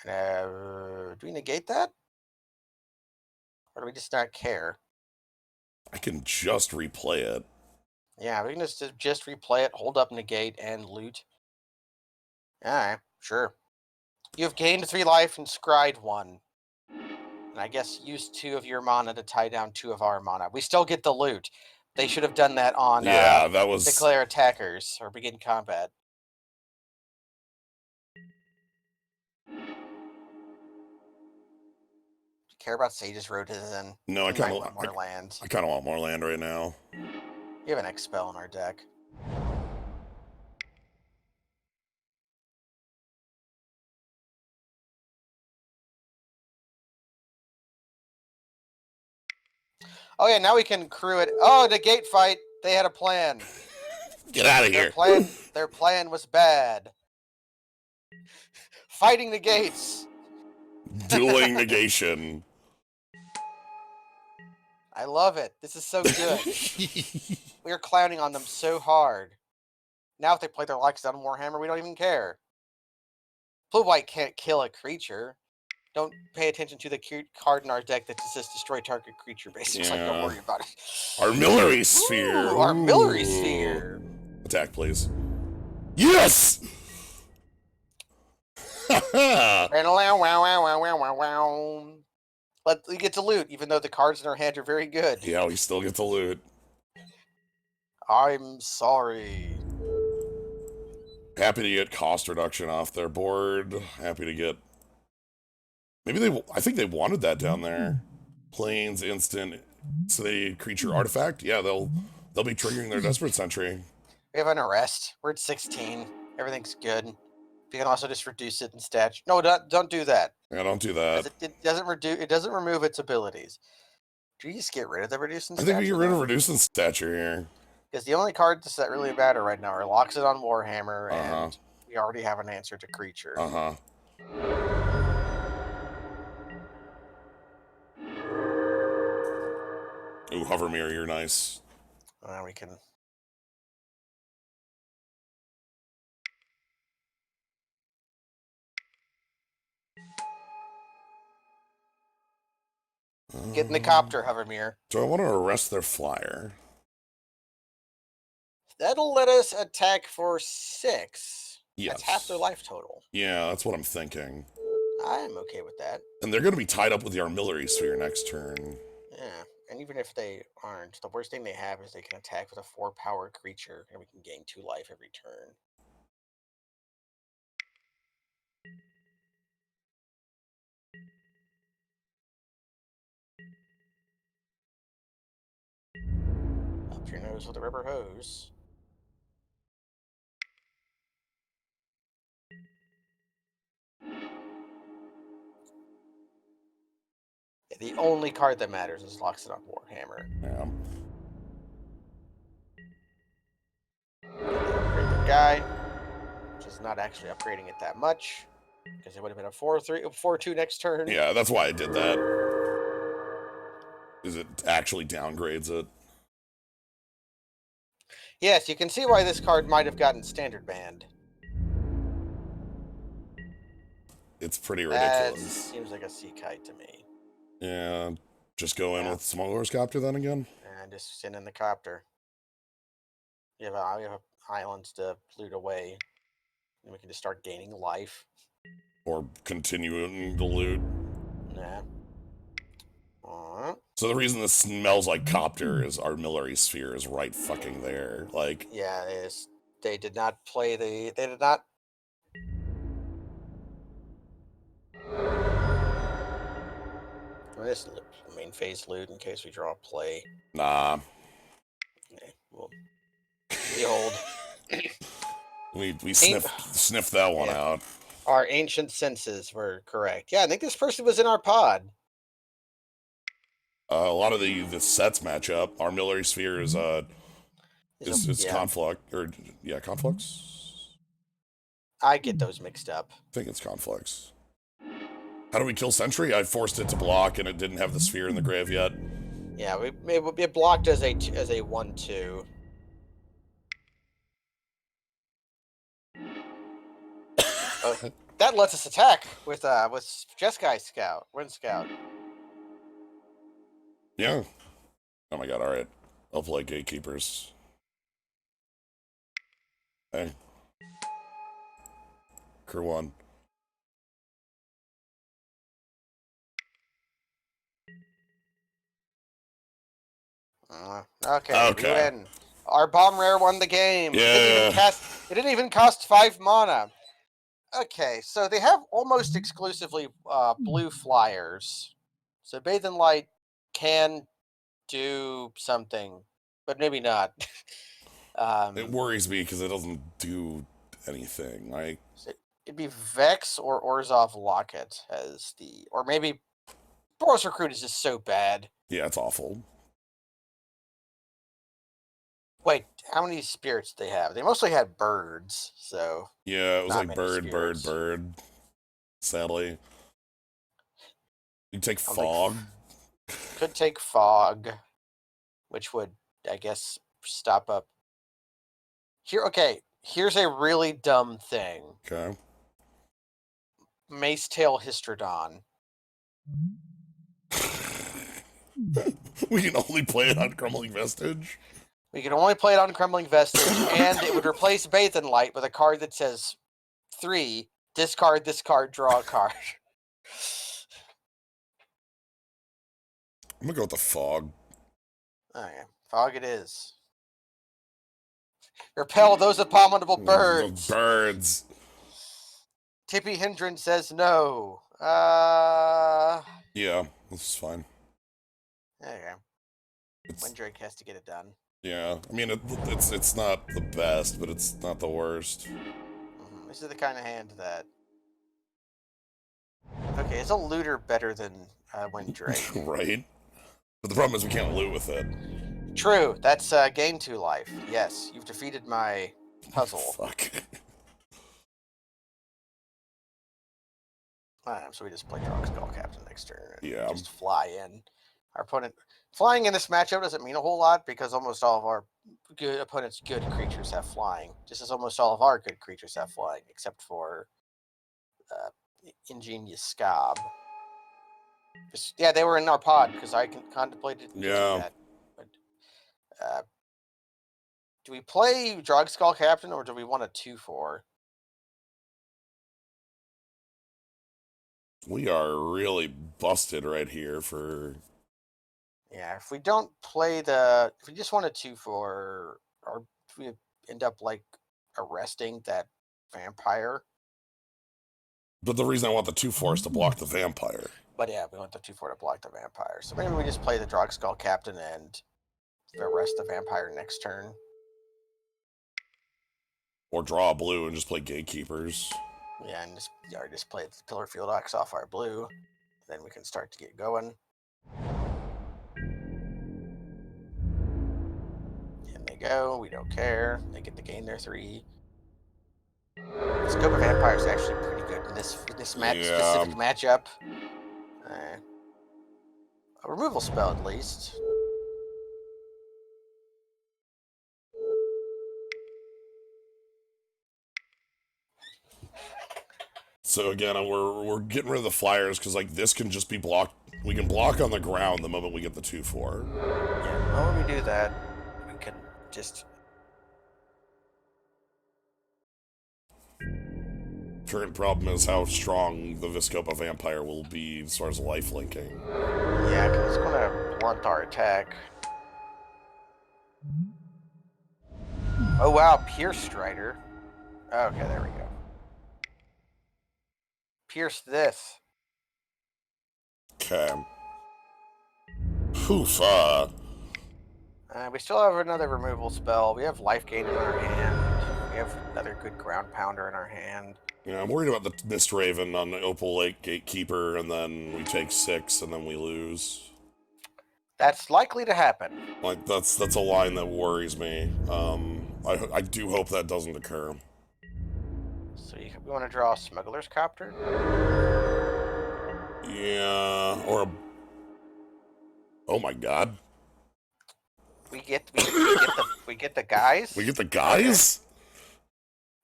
Do we negate that, or do we just not care? I can just replay it. Yeah, we can just replay it, hold up, negate, and loot. All right, sure. You have gained 3 life and scryed 1. And I guess use 2 of your mana to tie down 2 of our mana. We still get the loot. They should have done that on that was declare attackers or begin combat. Do you care about Sage's Road then? No, I kind of want more land. I kind of want more land right now. We have an Expel in our deck. Oh yeah, now we can crew it. Oh, the gate fight. They had a plan. Get out of here. Their plan was bad. Fighting the gates. Dueling negation. I love it. This is so good. We are clowning on them so hard. Now if they play their Loxodon Warhammer, we don't even care. Blue-white can't kill a creature. Don't pay attention to the card in our deck that just says destroy target creature, basically. Yeah. Don't worry about it. Armillary Sphere. Ooh, Armillary Sphere. Attack, please. Yes! But we get to loot, even though the cards in our hand are very good. Yeah, we still get the loot. I'm sorry. Happy to get cost reduction off their board. Happy to get... Maybe I think they wanted that down there. Plains, instant, city, creature, artifact. Yeah, they'll be triggering their Desperate Sentry. We have an arrest. We're at 16. Everything's good. You can also just reduce it in stats. No, don't do that. Yeah, don't do that. It doesn't remove its abilities. Do you just get rid of the reducing stature? I think we get rid of reducing stature here. Because the only cards that really matter right now are Loxodon Warhammer, and we already have an answer to creature. Ooh, Hover Mirror, you're nice. We can Get in the copter, Hovermere. Do I want to arrest their flyer? That'll let us attack for 6. That's half their Yes. life total. Yeah, that's what I'm thinking. I'm okay with that. And they're going to be tied up with the artillery sphere next turn. Yeah, and even if they aren't, the worst thing they have is they can attack with a 4-power creature, and we can gain 2 life every turn. Up your nose with a rubber hose. Yeah, the only card that matters is Lockset on Warhammer. Yeah. Upgrade the guy, which is not actually upgrading it that much, because it would have been a 4-2 next turn. Yeah, that's why I did that. Is it actually downgrades it? Yes, you can see why this card might have gotten standard banned. It's pretty That ridiculous. seems like a sea kite to me. Yeah, just go in with Small Horse Copter then again? And just send in the copter. We have islands to loot away. And we can just start gaining life. Or continuing to loot. Nah. So the reason this smells like Copter is our artillery sphere is right fucking there. Like, yeah, it is. They did not play the. They did not. This main phase loot in case we draw a play. nah. Okay, well, behold. We sniffed that one out. Our ancient senses were correct. Yeah, I think this person was in our pod. A lot of the sets match up. Our artillery sphere is Conflux, or yeah, Conflux? I get those mixed up. I think it's Conflux. How do we kill Sentry? I forced it to block and it didn't have the sphere in the grave yet. Yeah, it blocked as a 1/2. That lets us attack with Jeskai Scout, Wind Scout. Yeah. Oh my god, alright. I'll play Gatekeepers. Hey. Crew 1. Okay. We win. Our bomb rare won the game. Yeah. It didn't even cost 5 mana. Okay, so they have almost exclusively blue flyers. So Bathe in Light can do something, but maybe not. It worries me because it doesn't do anything. Like, it'd be Vex or Orzhov Locket as the, or maybe Boros Recruit is just so bad. Yeah, it's awful. Wait, how many spirits did they have? They mostly had birds, so yeah, it was like bird, spirits. bird. Sadly, you take fog. Could take fog, which would, I guess, stop up. Here, okay. Here's a really dumb thing. Okay. Macetail Histrodon. We can only play it on Crumbling Vestige? We can only play it on Crumbling Vestige, and it would replace Bathe in Light with a card that says 3, discard this card, draw a card. I'm gonna go with the fog. Okay, fog it is. Repel those abominable birds. Birds. Tippy Hindren says no. Yeah, this is fine. Okay. Windrake has to get it done. Yeah, I mean it's not the best, but it's not the worst. This is the kind of hand that. Okay, is a looter better than Windrake? Right. But the problem is we can't loot with it. True. That's gain 2 life. Yes, you've defeated my puzzle. Fuck. So we just play Drunk Skull Captain next turn. Yeah. Just fly in. Our opponent flying in this matchup doesn't mean a whole lot because almost all of our opponent's good creatures have flying. Just as almost all of our good creatures have flying, except for Ingenious Scob. Yeah, they were in our pod because I contemplated using Yeah. that. But do we play Drug Skull Captain or do we want a 2/4? We are really busted right here for... Yeah, if we don't play the, if we just want a 2/4, or if we end up like arresting that vampire. But the reason I want the 2/4 is to block the vampire. But yeah, we want the 2/4 to block the vampire. So maybe we just play the Drug Skull Captain and arrest the vampire next turn. Or draw a blue and just play gatekeepers. Yeah, and just play the Pillar Field Axe off our blue. Then we can start to get going. And they go. We don't care. They get to gain their 3. Scope of Vampire is actually pretty good in this specific matchup. A removal spell at least. So again, we're getting rid of the flyers because like this can just be blocked. We can block on the ground the moment we get the 2/4. Yeah, the moment we do that, we can just. Current problem is how strong the Viscopa Vampire will be as far as life linking. Yeah, because it's going to blunt our attack. Oh wow, Pierce Strider. Okay, there we go. Pierce this. Okay. Poof. We still have another removal spell. We have life gain in our hand. We have another good ground pounder in our hand. Yeah, I'm worried about the Mist Raven on the Opal Lake Gatekeeper, and then we take 6, and then we lose. That's likely to happen. Like, that's a line that worries me. I do hope that doesn't occur. So we want to draw a Smuggler's Copter? Yeah, or a... Oh my god. We get the guys? We get the guys? Okay.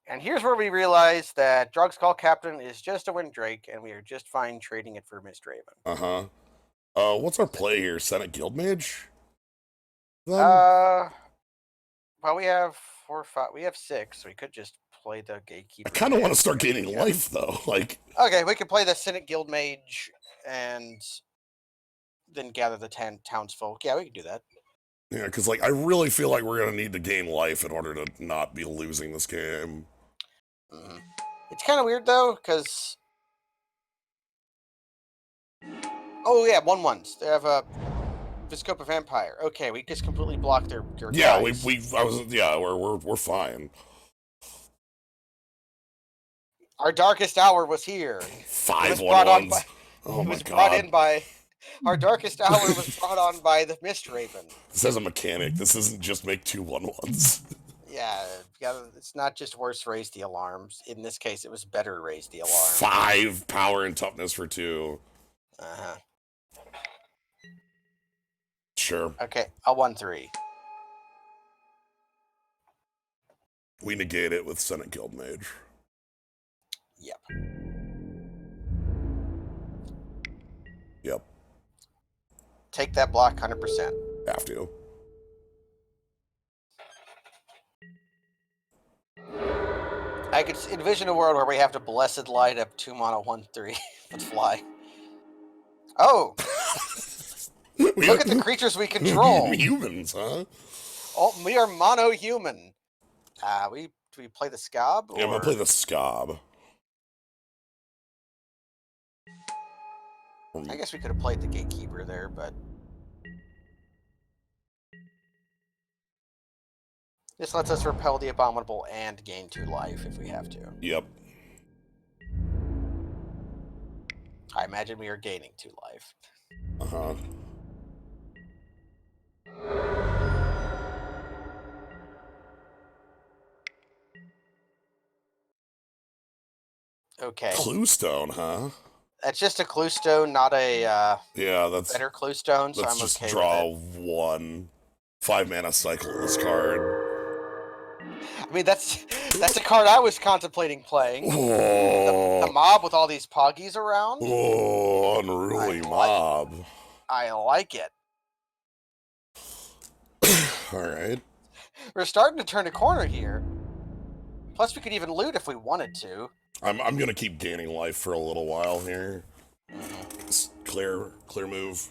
And here's where we realize that Drug Skull Captain is just a Windrake, and we are just fine trading it for Mist Raven. Uh-huh. What's our play here? Senate Guildmage? Then? Well, we have 4, 5. We have 6, so we could just play the Gatekeeper. I kind of want to start gaining life, though. Like, okay, we could play the Senate Guildmage and then gather the 10 townsfolk. Yeah, we can do that. yeah, because like I really feel like we're gonna need to gain life in order to not be losing this game. Mm-hmm. It's kind of weird though, because oh yeah, 1/1s. They have a Viscopa Vampire. Okay, we just completely blocked their yeah, guys. we're fine. Our darkest hour was here. 5 1/1s. Oh my god. Brought in by our darkest hour was brought on by the Mist Raven. This has a mechanic. This isn't just make 2 1/1s. Yeah, it's not just worse raise the alarms. In this case, it was better raise the alarm. 5 power and toughness for 2. Uh-huh. Sure. Okay, I'll 1/3. We negate it with Senate Guildmage. Yep. Yep. Take that block 100%. Have to. I could envision a world where we have to Blessed Light up 2 mana 1/3 with fly. Oh! Look at the creatures we control. Humans, huh? Oh, we are mono-human. Do we play the Scob? Yeah, I'm gonna play the Scob. I guess we could have played the Gatekeeper there, but this lets us repel the Abominable and gain 2 life if we have to. Yep. I imagine we are gaining 2 life. Uh-huh. Okay. Cluestone, huh? That's just a Cluestone, not a yeah, that's better Cluestone, so let's I'm just okay draw with it. 1 5 mana cycle this card. I mean, that's a card I was contemplating playing. The Oh, mob with all these poggies around. oh, unruly mob. I like it. All right. We're starting to turn a corner here. Plus, we could even loot if we wanted to. I'm gonna keep gaining life for a little while here. It's clear move.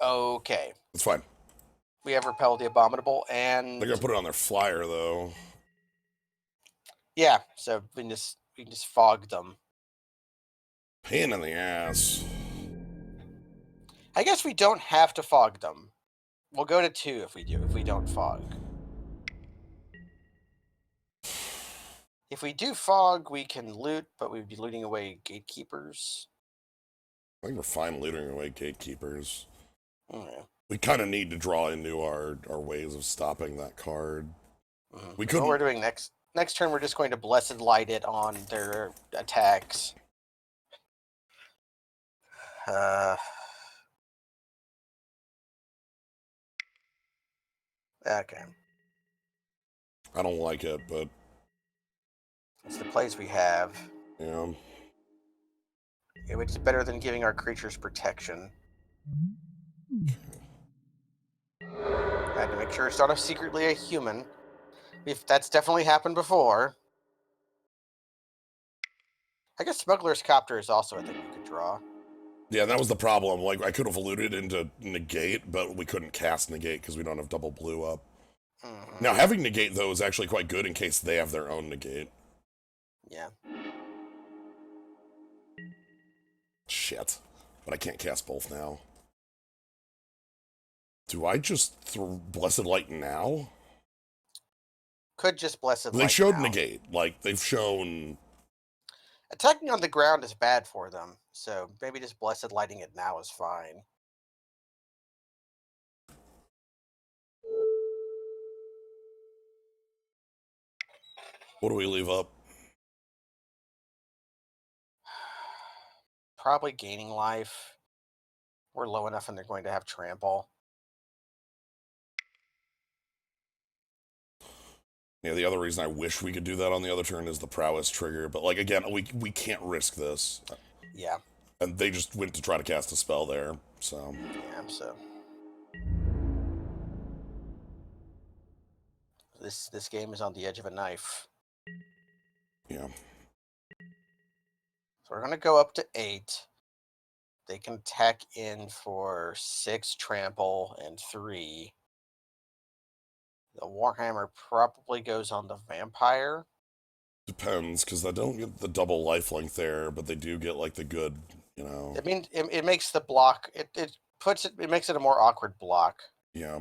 Okay. It's fine. We have repelled the abominable, and They're gonna put it on their flyer though. yeah, so we can just fog them. Pain in the ass. I guess we don't have to fog them. We'll go to 2 if we don't fog. If we do fog, we can loot, but we'd be looting away gatekeepers. I think we're fine looting away gatekeepers. Yeah. We kind of need to draw into our ways of stopping that card. We couldn't. What we're doing next turn, we're just going to Blessed Light it on their attacks. Okay. I don't like it, but It's the plays we have. yeah. It's better than giving our creatures protection. I had to make sure it's not secretly a human. If that's definitely happened before. I guess Smuggler's Copter is also a thing we could draw. Yeah, that was the problem. Like, I could have alluded into negate, but we couldn't cast negate because we don't have double blue up. Now, having negate, though, is actually quite good in case they have their own negate. Yeah. Shit. But I can't cast both now. Do I just throw Blessed Light now? Could just Blessed Light They showed now. negate. Like, they've shown... Attacking on the ground is bad for them, so maybe just Blessed Lighting it now is fine. What do we leave up? Probably gaining life. We're low enough and they're going to have trample. Yeah, the other reason I wish we could do that on the other turn is the prowess trigger. But, like, again, we can't risk this. Yeah. And they just went to try to cast a spell there, so... Yeah, so... This game is on the edge of a knife. Yeah. So we're going to go up to 8. They can attack in for 6 trample and 3. The Warhammer probably goes on the vampire. Depends, because they don't get the double lifelink there, but they do get, like, the good, you know... I mean, it makes the block... It makes it a more awkward block. Yeah.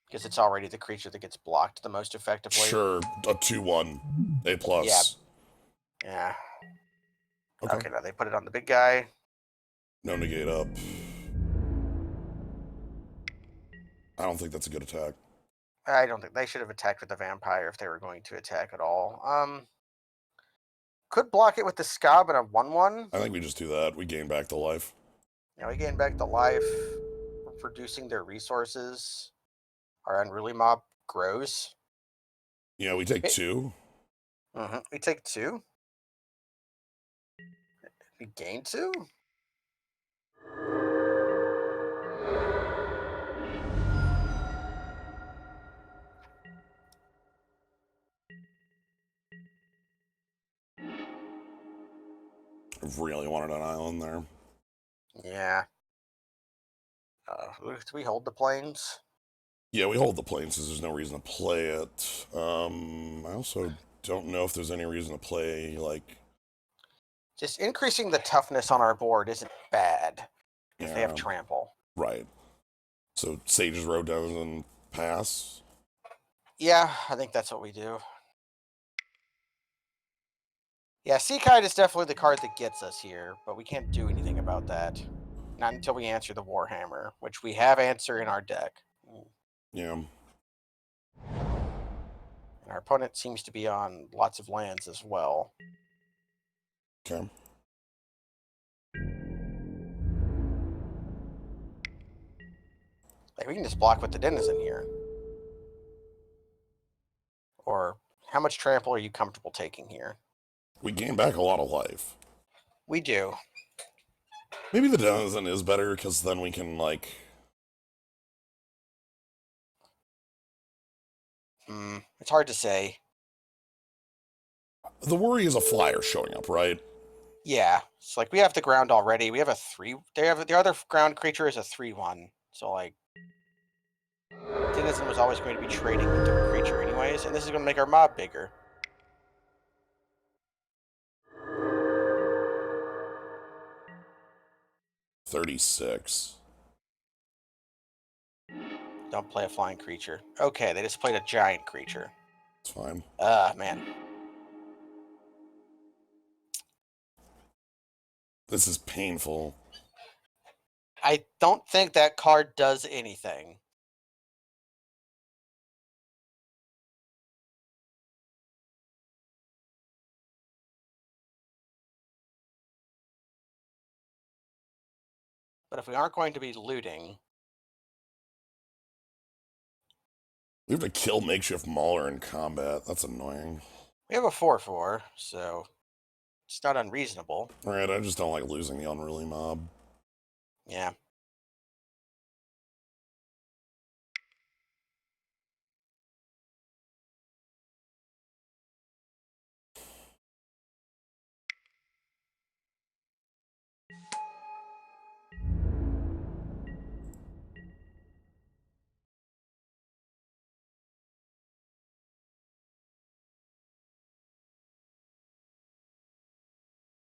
Because it's already the creature that gets blocked the most effectively. Sure, a 2-1. A+. Yeah. Okay. Okay, now they put it on the big guy. No negate up. I don't think that's a good attack. I don't think they should have attacked with the vampire if they were going to attack at all. Could block it with the Scob and a 1/1. I think we just do that. We gain back the life. Yeah, we gain back the life, reducing their resources. Our unruly mob grows. Yeah, we take 2. We take 2. We gain 2. I really wanted an island there. Yeah. Do we hold the planes? Yeah, we hold the planes because there's no reason to play it. I also don't know if there's any reason to play, like... Just increasing the toughness on our board isn't bad if they have Yeah. trample. Right. So Sage's Road down and pass? Yeah, I think that's what we do. Yeah, Seakite is definitely the card that gets us here, but we can't do anything about that. Not until we answer the Warhammer, which we have answer in our deck. Yeah. Our opponent seems to be on lots of lands as well. Okay. Like, we can just block with the Denizen here. Or how much trample are you comfortable taking here? We gain back a lot of life. We do. Maybe the Denizen is better, because then we can, like... It's hard to say. The worry is a flyer showing up, right? Yeah, it's like we have the ground already. We have a 3. They have the other ground creature is a 3/1. So like, Denizen was always going to be trading with the creature anyways, and this is going to make our mob bigger. $36. Don't play a flying creature. Okay, they just played a giant creature. It's fine. Man. This is painful. I don't think that card does anything. But if we aren't going to be looting... We have to kill Makeshift Mauler in combat. That's annoying. We have a 4/4, so it's not unreasonable. Alright, I just don't like losing the unruly mob. Yeah.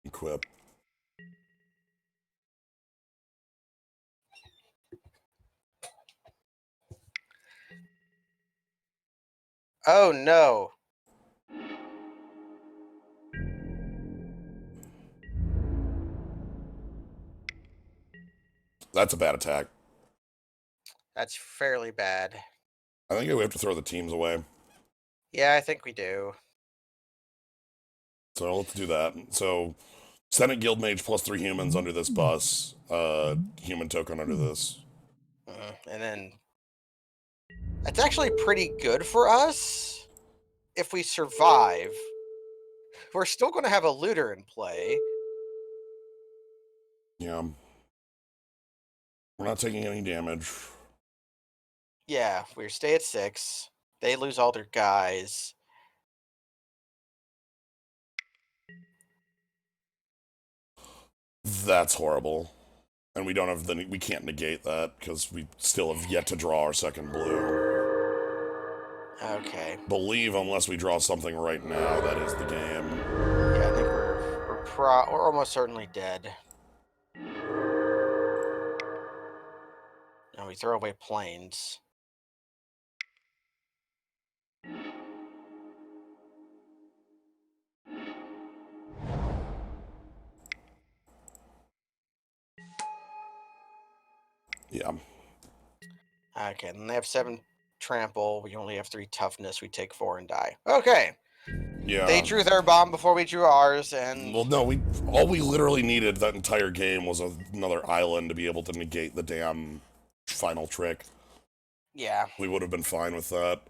Equip. Oh no. That's a bad attack. That's fairly bad. I think we have to throw the teams away. Yeah, I think we do. So let's do that. So, Senate Guild Mage plus 3 humans under this bus. Human token under this. And then... That's actually pretty good for us. If we survive. We're still going to have a looter in play. Yeah. We're not taking any damage. Yeah, we stay at 6. They lose all their guys. That's horrible. And we don't have the... We can't negate that, because we still have yet to draw our second blue. Okay. Believe unless we draw something right now, that is the game. Yeah, I think we're almost certainly dead. Now we throw away planes. Yeah. Okay, and they have 7 trample. We only have 3 toughness. We take 4 and die. Okay. Yeah. They drew their bomb before we drew ours, and... Well, no, all we literally needed that entire game was another island to be able to negate the damn final trick. Yeah. We would have been fine with that.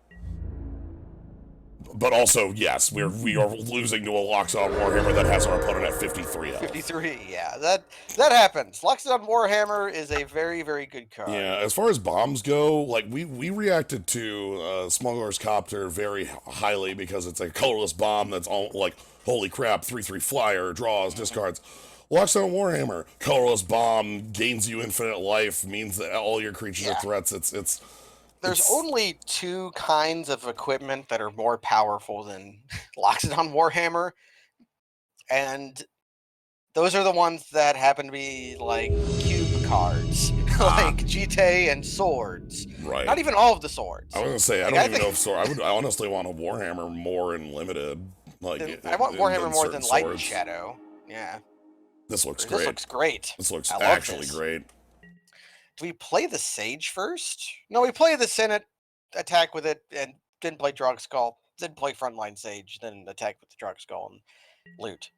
But also, yes, we are losing to a Loxodon Warhammer that has our opponent at 53 health. 53, yeah. That happens. Loxodon Warhammer is a very, very good card. Yeah, as far as bombs go, like, we reacted to Smuggler's Copter very highly because it's a colorless bomb that's all, like, holy crap, 3/3 flyer, draws, discards. Loxodon Warhammer, colorless bomb, gains you infinite life, means that all your creatures are threats. There's only 2 kinds of equipment that are more powerful than Loxodon Warhammer, and those are the ones that happen to be, like, cube cards, like Jite and swords. Right. Not even all of the swords. I was gonna say, Like, I don't even know if sword. I honestly want a Warhammer more in limited. Like, I want Warhammer more than Light and swords. Shadow. Yeah. This looks This great. looks great. This looks I love actually this. great. Do we play the Sage first? No, we play the Senate, attack with it, and didn't play Drug Skull. then play Frontline Sage, then attack with the Drug Skull and loot.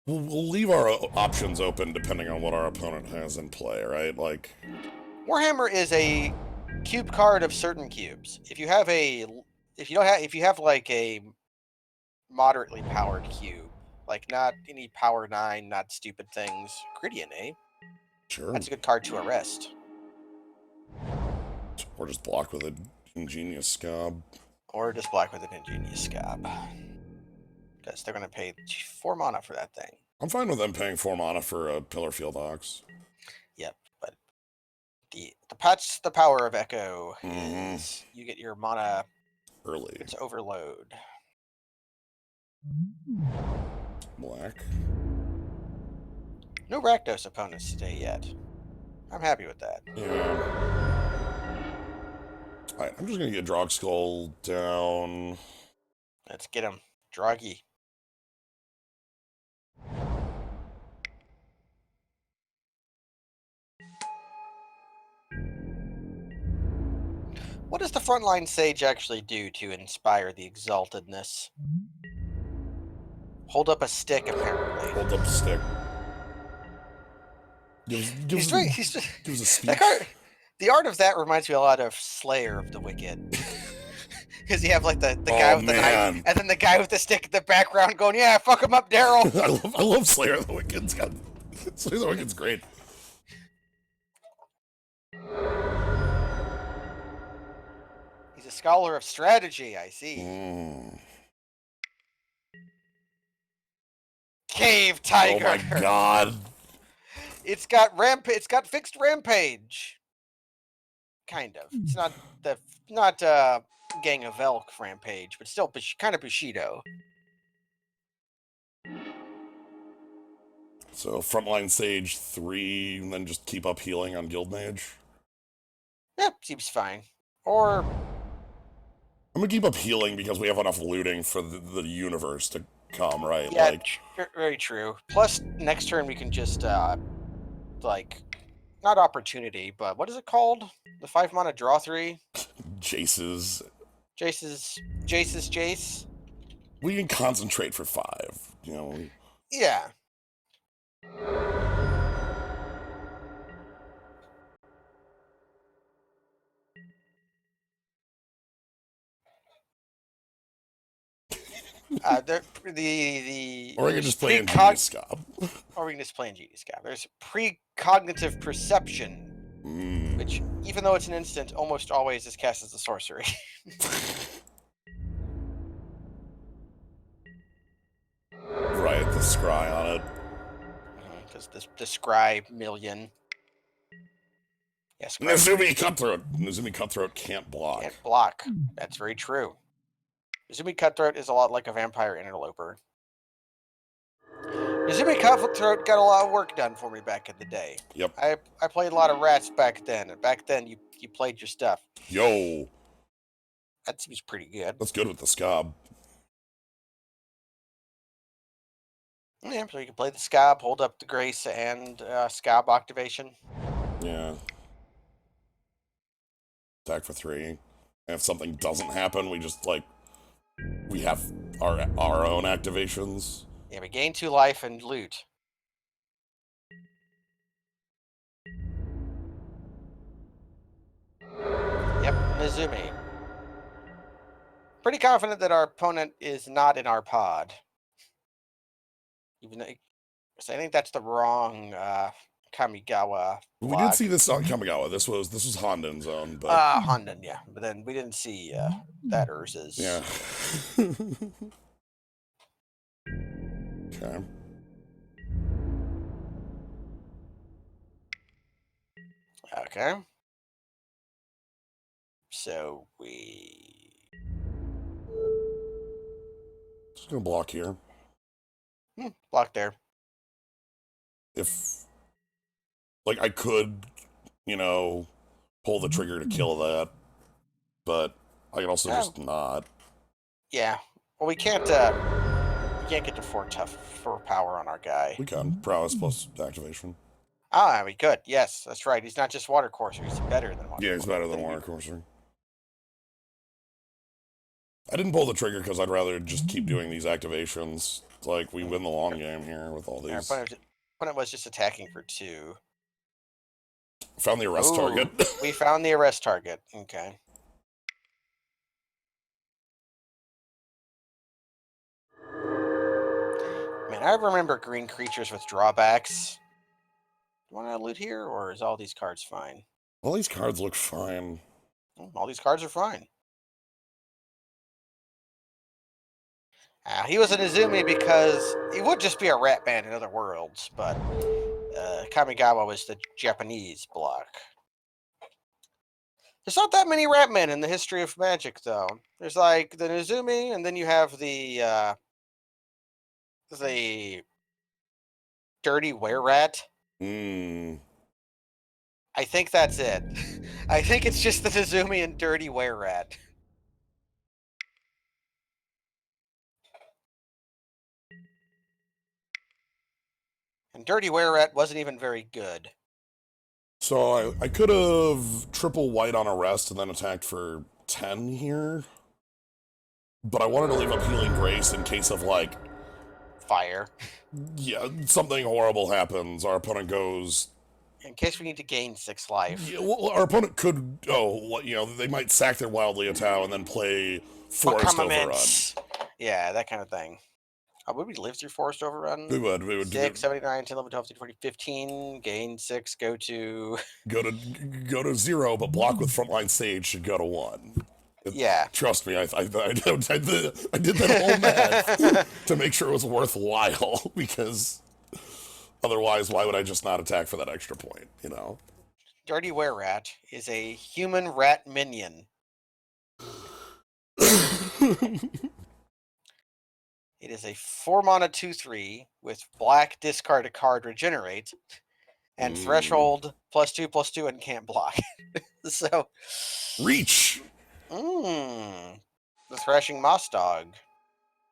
We'll leave our options open depending on what our opponent has in play, right? Like, Warhammer is a cube card of certain cubes. If you have like a moderately powered cube, like not any power 9, not stupid things, Griddian, eh? sure. That's a good card to arrest. Or just block with an ingenious scob. Or just block with an ingenious scob. Because they're going to pay 4 mana for that thing. I'm fine with them paying 4 mana for a Pillar Field Ox. Yep, but the power of Echo is you get your mana early. It's overload. Black. No Rakdos opponents today yet. I'm happy with that. Yeah. Alright, I'm just gonna get Drog Skull down. Let's get him. Droggy. What does the Frontline Sage actually do to inspire the exaltedness? Hold up a stick, apparently. Hold up a stick. Gives a speech. The art of that reminds me a lot of Slayer of the Wicked. Because you have like the guy with the knife, and then the guy with the stick in the background going, "Yeah, fuck him up, Daryl." I love Slayer of the Wicked. Slayer of the Wicked's great. He's a scholar of strategy, I see. Cave Tiger. Oh my god. It's got fixed rampage. Kind of. It's not Gang of Elk rampage, but still kind of Bushido. So Frontline Sage 3, and then just keep up healing on Guild Mage? Yep, seems fine. Or I'm gonna keep up healing because we have enough looting for the universe to come, right? Yeah, like, very true. Plus, next turn we can just like, not opportunity, but what is it called? The 5 mana draw 3. Jace's. Jace. We can concentrate for 5. You know. Yeah. Or we can just play Ingenious Scob. Or we can just play Ingenious Scob. There's precognitive perception, which, even though it's an instant, almost always is cast as a sorcery. Right, the scry on it. Because the scry million. Yes. Nezumi Cutthroat can't block. Can't block. That's very true. Nezumi Cutthroat is a lot like a vampire interloper. Nezumi Cutthroat got a lot of work done for me back in the day. Yep. I played a lot of rats back then, and back then you played your stuff. Yo. That seems pretty good. That's good with the Scob. Yeah, so you can play the Scob, hold up the Grace, and Scob activation. Yeah. Attack for 3. And if something doesn't happen, we just, like, we have our own activations. Yeah, we gain 2 life and loot. Yep, Nezumi. Pretty confident that our opponent is not in our pod. Even though, so I think that's the wrong Kamigawa. We did see this on Kamigawa. This was Honden's own, but Honden, yeah. But then we didn't see that Urza's. Yeah. Okay. Okay. So we Just gonna block here. Block there. If, like, I could, you know, pull the trigger to kill that, but I can also just not. Yeah. Well, we can't get to 4 power on our guy. We can. Prowess plus activation. We could. Yes, that's right. He's not just Water Courser. He's better than Water Courser. Yeah, he's better than Water Courser. I didn't pull the trigger because I'd rather just keep doing these activations. It's like we win the long game here with all Our these. opponent was just attacking for 2. Found the arrest target. We found the arrest target. Okay. Man, I remember green creatures with drawbacks. Do you want to loot here, or is all these cards fine? All these cards look fine. All these cards are fine. He was an Izumi because he would just be a rat man in other worlds, but Kamigawa was the Japanese block. There's not that many rat men in the history of Magic, though. There's like the Izumi, and then you have the dirty were-rat. Hmm. I think that's it. I think it's just the Izumi and dirty were-rat. And dirty were-rat wasn't even very good. So I could have triple white on arrest and then attacked for 10 here. But I wanted to leave up Healing Grace in case of, like, Fire. yeah, something horrible happens. Our opponent goes. In case we need to gain 6 life. Yeah, well, our opponent could. Oh, you know, they might sack their Wild Leotao and then play Forest Overrun. Yeah, that kind of thing. Would we live through Forest Overrun? We would. We would 6, 79, 10, 11, 12, 13, 14, 15, gain 6, go to 0, but block with Frontline Sage should go to 1. Yeah. Trust me, I did that whole math to make sure it was worthwhile, because otherwise, why would I just not attack for that extra point, you know? Dirty Were-Rat is a human rat minion. It is a 4-mana 2/3 with black discard a card regenerate, and threshold +2/+2 and can't block. So Reach. The Thrashing Moss Dog.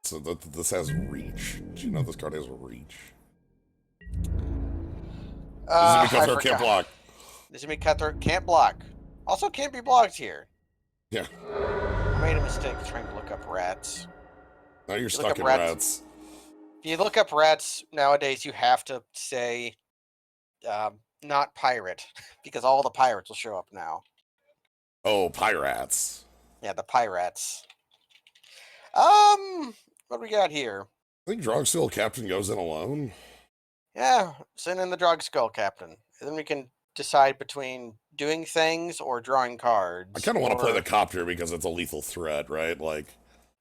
So this has reach. Do you know this card has reach? Izumi Cutthroat can't block. Izumi Cutthroat can't block. Also can't be blocked here. Yeah. I made a mistake trying to look up rats. Now you're stuck in rats. If you look up rats nowadays, you have to say not pirate, because all the pirates will show up now. Oh, pirates. Yeah, the pirates. What do we got here? I think Drogsteel Captain goes in alone. Yeah, send in the Drogskull Captain. And then we can decide between doing things or drawing cards. I kind of want to play the Copter because it's a lethal threat, right? Like.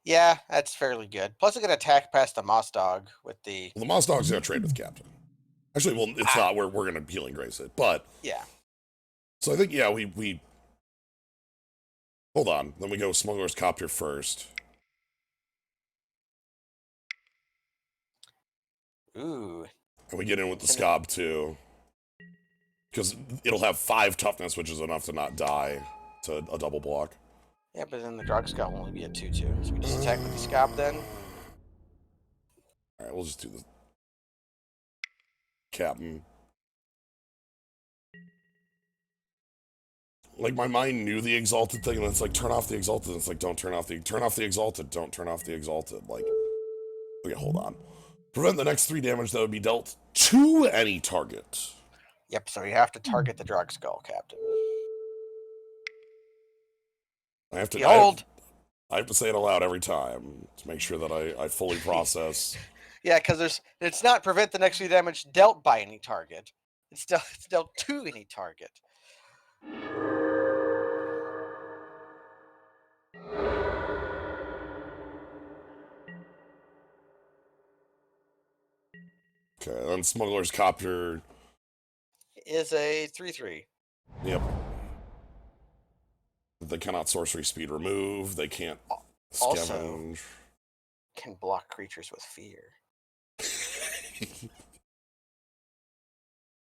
Yeah, that's fairly good. Plus, it can attack past the Moss Dog with the. Well, the Moss Dog's gonna trade with Captain. Actually, well, it's not. We're gonna Healing Grace it, but yeah. So I think we. Hold on. Then we go Smuggler's Copter first. Ooh. And we get in with the Scob too, because it'll have 5 toughness, which is enough to not die to a double block. Yeah, but then the Drogskull will only be a 2/2. So we just attack with the Scob then? Alright, we'll just do the Captain. Like, my mind knew the Exalted thing, and it's like, turn off the Exalted. And it's like, don't turn off the Exalted. Don't turn off the Exalted. Like, okay, hold on. Prevent the next 3 damage that would be dealt to any target. Yep, so you have to target the Drogskull Captain. I have to say it aloud every time to make sure that I fully process. Yeah, because it's not prevent the next 3 damage dealt by any target. It's dealt to any target. Okay, then Smuggler's Copter is a 3/3. Yep. They cannot sorcery speed remove. They can't scavenge. Also, can block creatures with fear.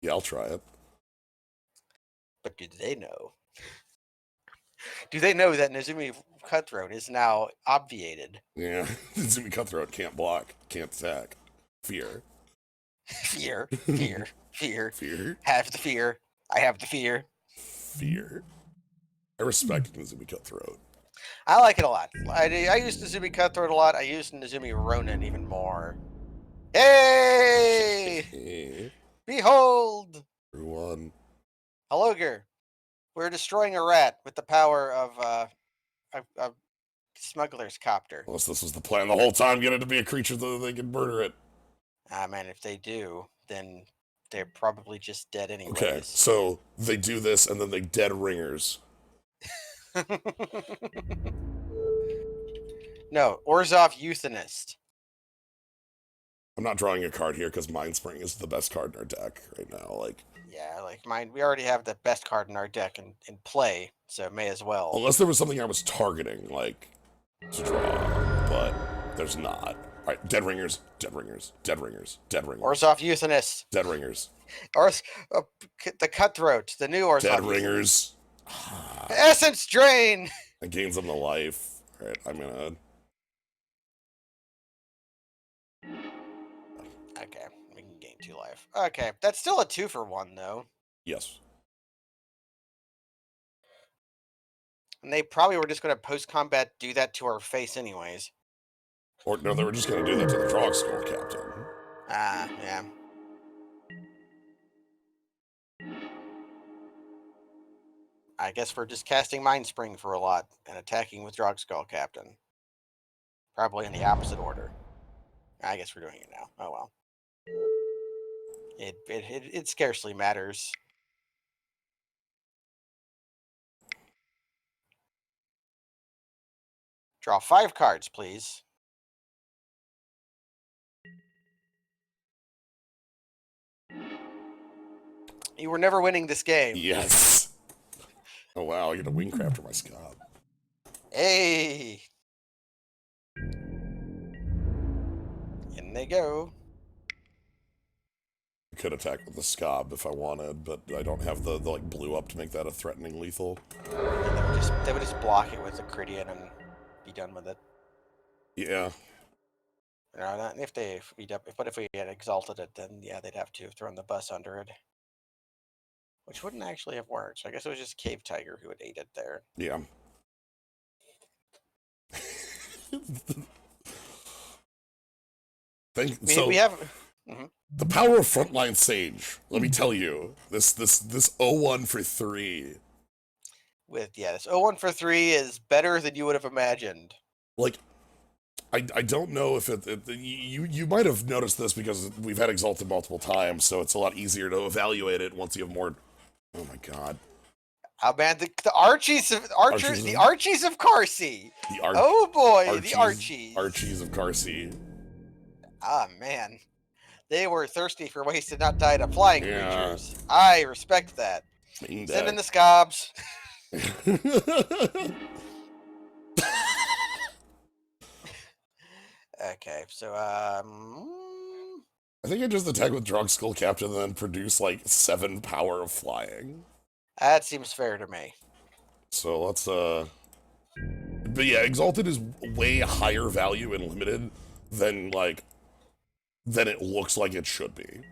Yeah, I'll try it. But do they know? Do they know that Nezumi Cutthroat is now obviated? Yeah, Nezumi Cutthroat can't block, can't attack. Fear. Fear, fear, fear. Fear. Have the fear. I have the fear. Fear. I respect Nezumi Cutthroat. I like it a lot. I use Nezumi Cutthroat a lot. I use Nezumi Ronin even more. Hey! Behold! Everyone. Hello, we're destroying a rat with the power of a smuggler's copter. Unless this was the plan the whole time, get it to be a creature so that they can murder it. Ah, man, if they do, then they're probably just dead Okay, anyways. so they do this and then they dead ringers. No, Orzhov Euthanist. I'm not drawing a card here because Mind Spring is the best card in our deck right now. Like, Yeah, like mine. We already have the best card in our deck in play, so may as well. unless there was something I was targeting, like, to draw, but there's not. All right, dead ringers, dead ringers, dead ringers, dead ringers. Orzhov Euthanist. Dead ringers. The Cutthroat, the new Orzhov Dead Euthanist. ringers. Essence Drain! It gains them the life. All right, I'm gonna... Okay, we can gain 2 life. Okay, that's still a 2-for-1, though. Yes. And they probably were just going to post-combat do that to our face anyways. Or, no, they were just gonna do that to the Drog Skull Captain. Ah, yeah. I guess we're just casting Mind Spring for a lot and attacking with Drogskull Captain. Probably in the opposite order. I guess we're doing it now. Oh well. It scarcely matters. Draw 5 cards, please. You were never winning this game. Yes. Oh wow, you get a Wingcrafter my Scott. Hey! In they go. I could attack with the Scob if I wanted, but I don't have the like blue up to make that a threatening lethal. And they would just block it with the Cridian and be done with it. Yeah. No, not if they but if we had exalted it, then yeah, they'd have to have thrown the bus under it. Which wouldn't actually have worked. So I guess it was just Cave Tiger who had ate it there. Yeah. We have. The power of Frontline Sage. Let me tell you, this 0-1 for 3. This 0-1 for 3 is better than you would have imagined. Like, I don't know if you might have noticed this because we've had Exalted multiple times, so it's a lot easier to evaluate it once you have more. Oh my god. Oh man, the Archies of Carsey. Oh boy, the Archies. Archies of Carsey. Ah man, they were thirsty for ways to not die to flying creatures. I respect that. Send in the Scobs. Okay, so I think I just attack with Drug Skull Captain and then produce like 7 power of flying. That seems fair to me. So let's but yeah, Exalted is way higher value in limited than it looks like it should be.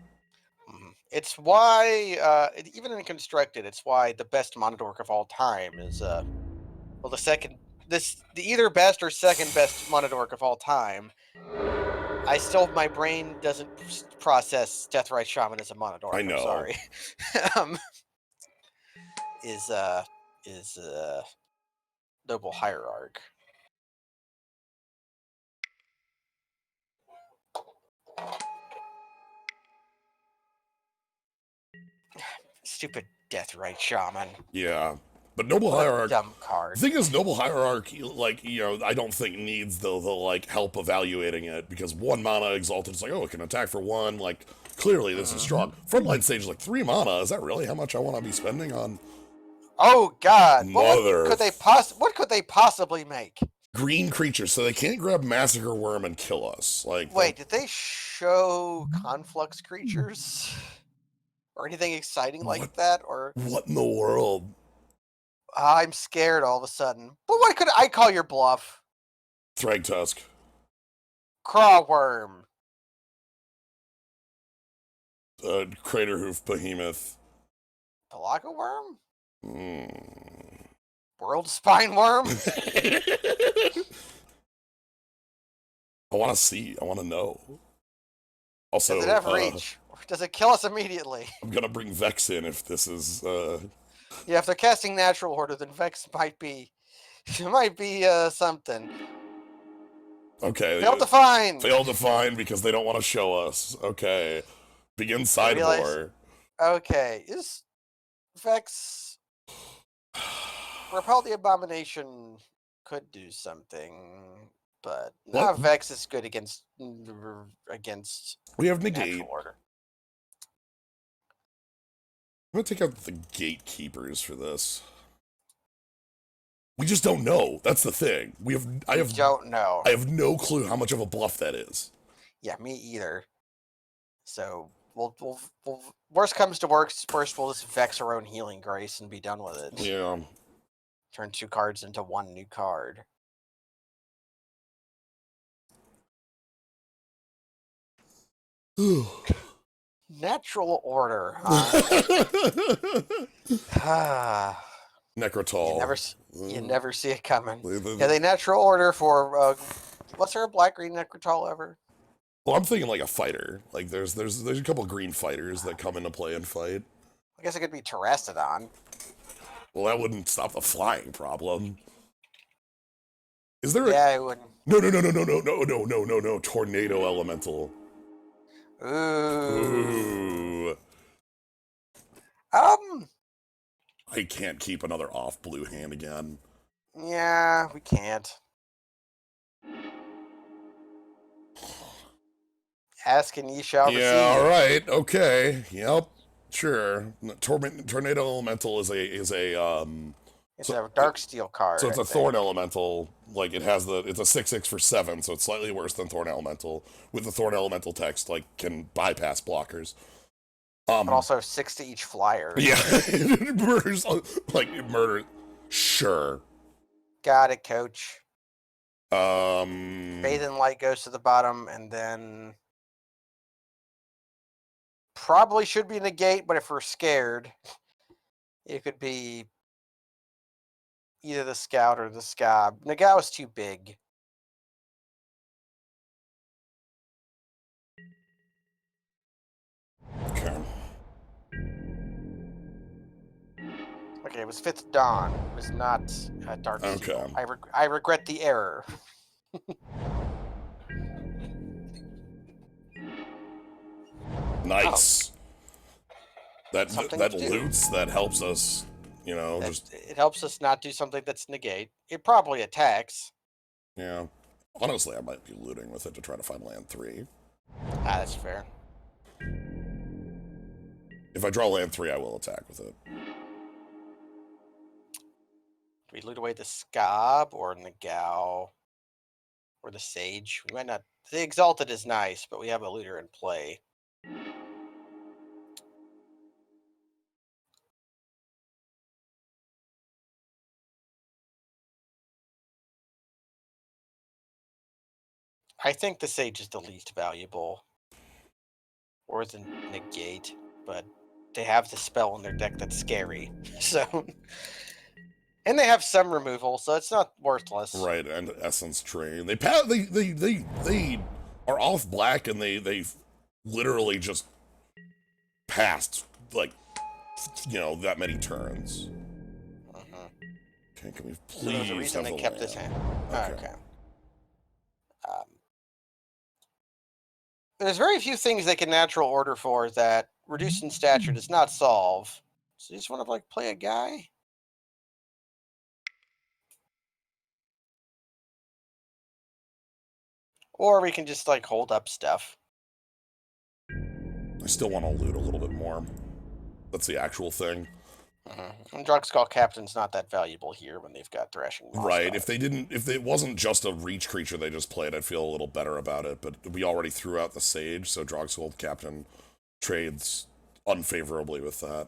It's why even in constructed, it's why the best Monodork of all time is well the either best or second best Monodork of all time. My brain doesn't process Deathrite Shaman as a Monodork. I know. I'm sorry. is Noble Hierarch. Stupid Deathrite Shaman. Yeah. But Noble Hierarch, dumb card. The thing is, Noble Hierarch, like, I don't think needs the like help evaluating it, because 1 mana Exalted is like, oh, it can attack for 1, like, clearly this is strong. Frontline Sage is like, 3 mana, is that really how much I want to be spending on? Oh god, Mother. What could they possibly make? Green creatures, so they can't grab Massacre Worm and kill us. Like, wait, did they show Conflux creatures? Or anything exciting like that? Or what in the world? I'm scared all of a sudden. But what could I call your bluff? Thragtusk. Crawworm. Crater Hoof Behemoth. Pelago Worm? World spine worm? I want to see. I want to know. Also, Does it have reach? Or does it kill us immediately? I'm gonna bring Vex in if this is. Yeah, if they're casting natural order, then Vex might be something. Okay. Failed to find. Failed to find because they don't want to show us. Okay. Begin side war. Okay, is Vex Repel the Abomination could do something, but What? Vex is good against We have negate. natural order. I'm gonna take out the gatekeepers for this. We just don't know. That's the thing. I don't know. I have no clue how much of a bluff that is. Yeah, me either. So we'll worst comes to worst, first we'll just Vex our own Healing Grace and be done with it. Yeah. Turn 2 cards into 1 new card. Natural order, huh? Necrotol. You never see it coming. Yeah, they natural order for what's there a black-green Necrotol ever? Well, I'm thinking like a fighter. Like there's a couple of green fighters that come into play and fight. I guess it could be Terrastodon. Well, that wouldn't stop the flying problem. Is there Yeah, it wouldn't. No. Tornado elemental. Ooh. I can't keep another off blue hand again. Yeah, we can't. Ask and ye shall receive. Yeah, all right, okay, yep, sure. Tornado elemental is a It's a dark steel card. So it's a thorn elemental. Like it's a 6/6 for 7, so it's slightly worse than thorn elemental. With the thorn elemental text, like can bypass blockers. But also 6 to each flyer. Yeah, it murders murder. Sure. Got it, coach. Bathe in Light goes to the bottom, and then probably should be negate, but if we're scared, it could be either the Scout or the Scob. Nagao is too big. Okay. Okay, it was 5th Dawn. It was not Dark Steel. Okay. I regret the error. Nice. That do. loots, that helps us, It helps us not do something that's negate. It probably attacks. Yeah. Honestly, I might be looting with it to try to find land 3. That's fair. If I draw land 3, I will attack with it. Do we loot away the Scob or Nagao or the Sage? We might not. The Exalted is nice, but we have a looter in play. I think the Sage is the least valuable. Or the negate, but they have the spell in their deck that's scary. So, and they have some removal, so it's not worthless. Right, and Essence Train. They are off black, and they literally just passed that many turns. Okay, can we please? There's a reason they kept this hand. Okay. There's very few things they can natural order for that reduced in stature does not solve. So you just want to play a guy? Or we can just hold up stuff. I still want to loot a little bit more. That's the actual thing. And Drugskull Captain's not that valuable here when they've got Thrashing Maw. Right, if it wasn't just a reach creature they just played, I'd feel a little better about it, but we already threw out the Sage, so Drugskull Captain trades unfavorably with that.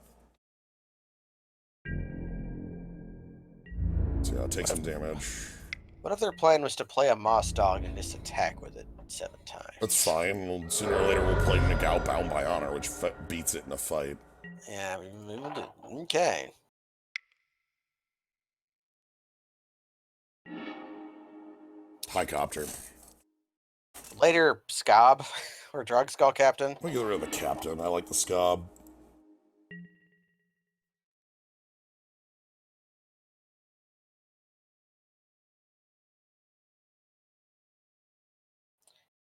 So yeah, take some damage. What if their plan was to play a Moss Dog and just attack with it 7 times? That's fine. Sooner or later we'll play Nagao Bound by Honor, which beats it in a fight. Yeah, we will do. Okay. Helicopter. Later, Scob or Drug Skull Captain. I'll get rid of the captain. I like the scob.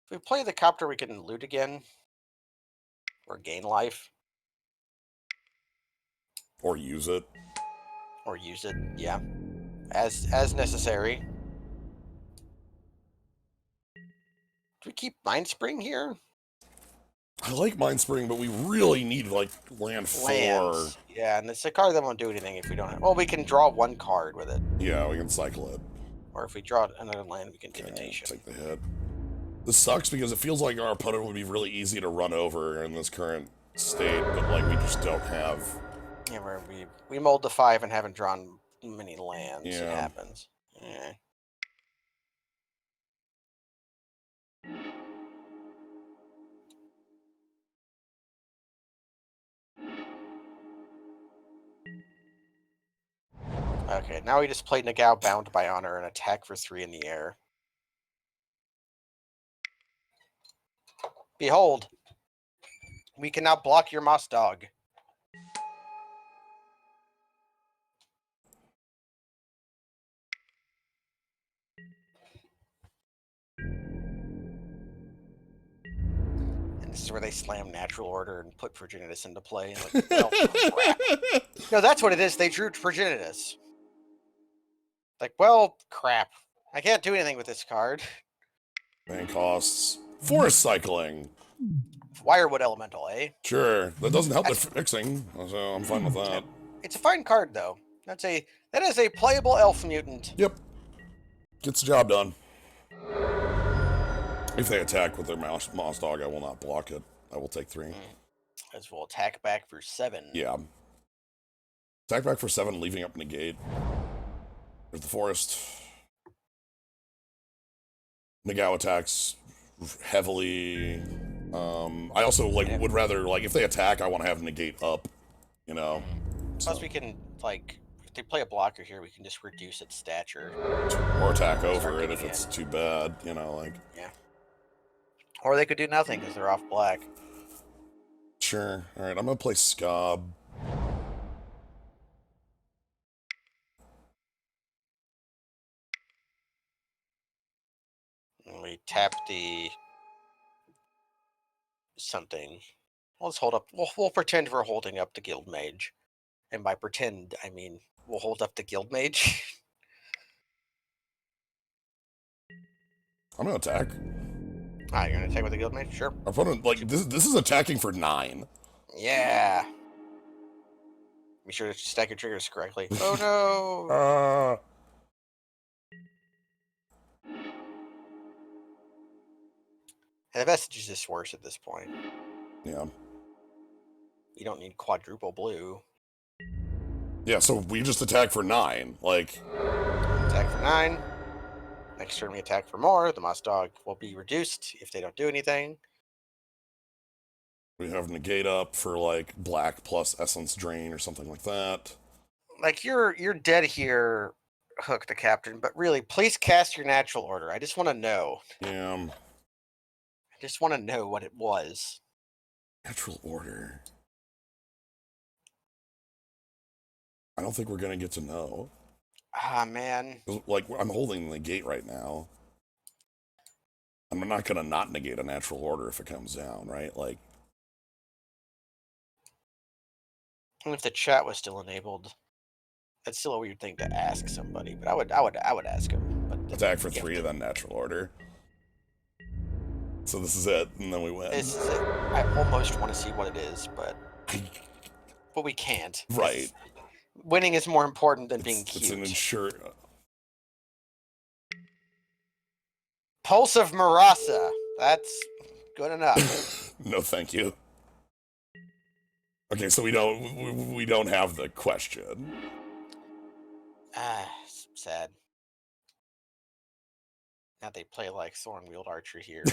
If we play the copter, we can loot again or gain life Or use it. or use it. Yeah, as necessary. Do we keep Mind Spring here? I like Mind Spring, but we really need, like, land 4. Lands. Yeah, and it's a card that won't do anything if we don't have... Well, we can draw one card with it. Yeah, we can cycle it. Or if we draw another land, we can Okay, Divination. take the hit. This sucks because it feels like our opponent would be really easy to run over in this current state, but, like, we just don't have... Yeah, we mulled the 5 and haven't drawn many lands. It Yeah. happens. Yeah. Okay, now we just play Nagao Bound by Honor and attack for 3 in the air. Behold! We can now block your Moss Dog. And this is where they slam Natural Order and put Progenitus into play. Like, well, crap. No, that's what it is. They drew Progenitus. Like, well, crap. I can't do anything with this card. Main costs. Forest cycling. Wirewood Elemental, eh? Sure. That doesn't help the fixing, so I'm fine with that. It's a fine card, though. That is a playable elf mutant. Yep. Gets the job done. If they attack with their moss dog, I will not block it. I will take 3. As we'll attack back for 7. Yeah. Attack back for 7, leaving up negate. There's the forest. Nagao attacks heavily. I also would rather, if they attack, I want to have negate up, you know. Plus So. we can, if they play a blocker here, we can just reduce its stature. Or attack over it if it's too bad, you know, Yeah. Or they could do nothing because they're off black. Sure. Alright, I'm gonna play Scob. And we tap the... something. Let's hold up. We'll pretend we're holding up the Guild Mage. And by pretend, I mean we'll hold up the Guild Mage. I'm gonna attack. Ah, you're gonna attack with the Guild Mage? Sure. Our opponent, this is attacking for 9. Yeah. Be sure to stack your triggers correctly. Oh no! And the message is just worse at this point. Yeah. You don't need quadruple blue. Yeah, so we just attack for 9. Attack for 9. Next turn we attack for more. The Moss Dog will be reduced if they don't do anything. We have negate up for black plus essence drain or something like that. You're dead here, Hook the Captain, but really, please cast your Natural Order. I just want to know. Yeah. I just want to know what it was. Natural Order. I don't think we're gonna get to know. Ah, man. I'm holding the gate right now. I'm not gonna not negate a Natural Order if it comes down, right? And if the chat was still enabled, that's still a weird thing to ask somebody. But I would ask him. But attack for 3 and then Natural Order. So this is it, and then we win. This is it. I almost want to see what it is, but we can't. Right. Winning is more important than being cute. It's an ensure. Pulse of Marasa. That's good enough. No, thank you. Okay, so we don't have the question. Ah, sad. Now they play like Thornwield Archer here.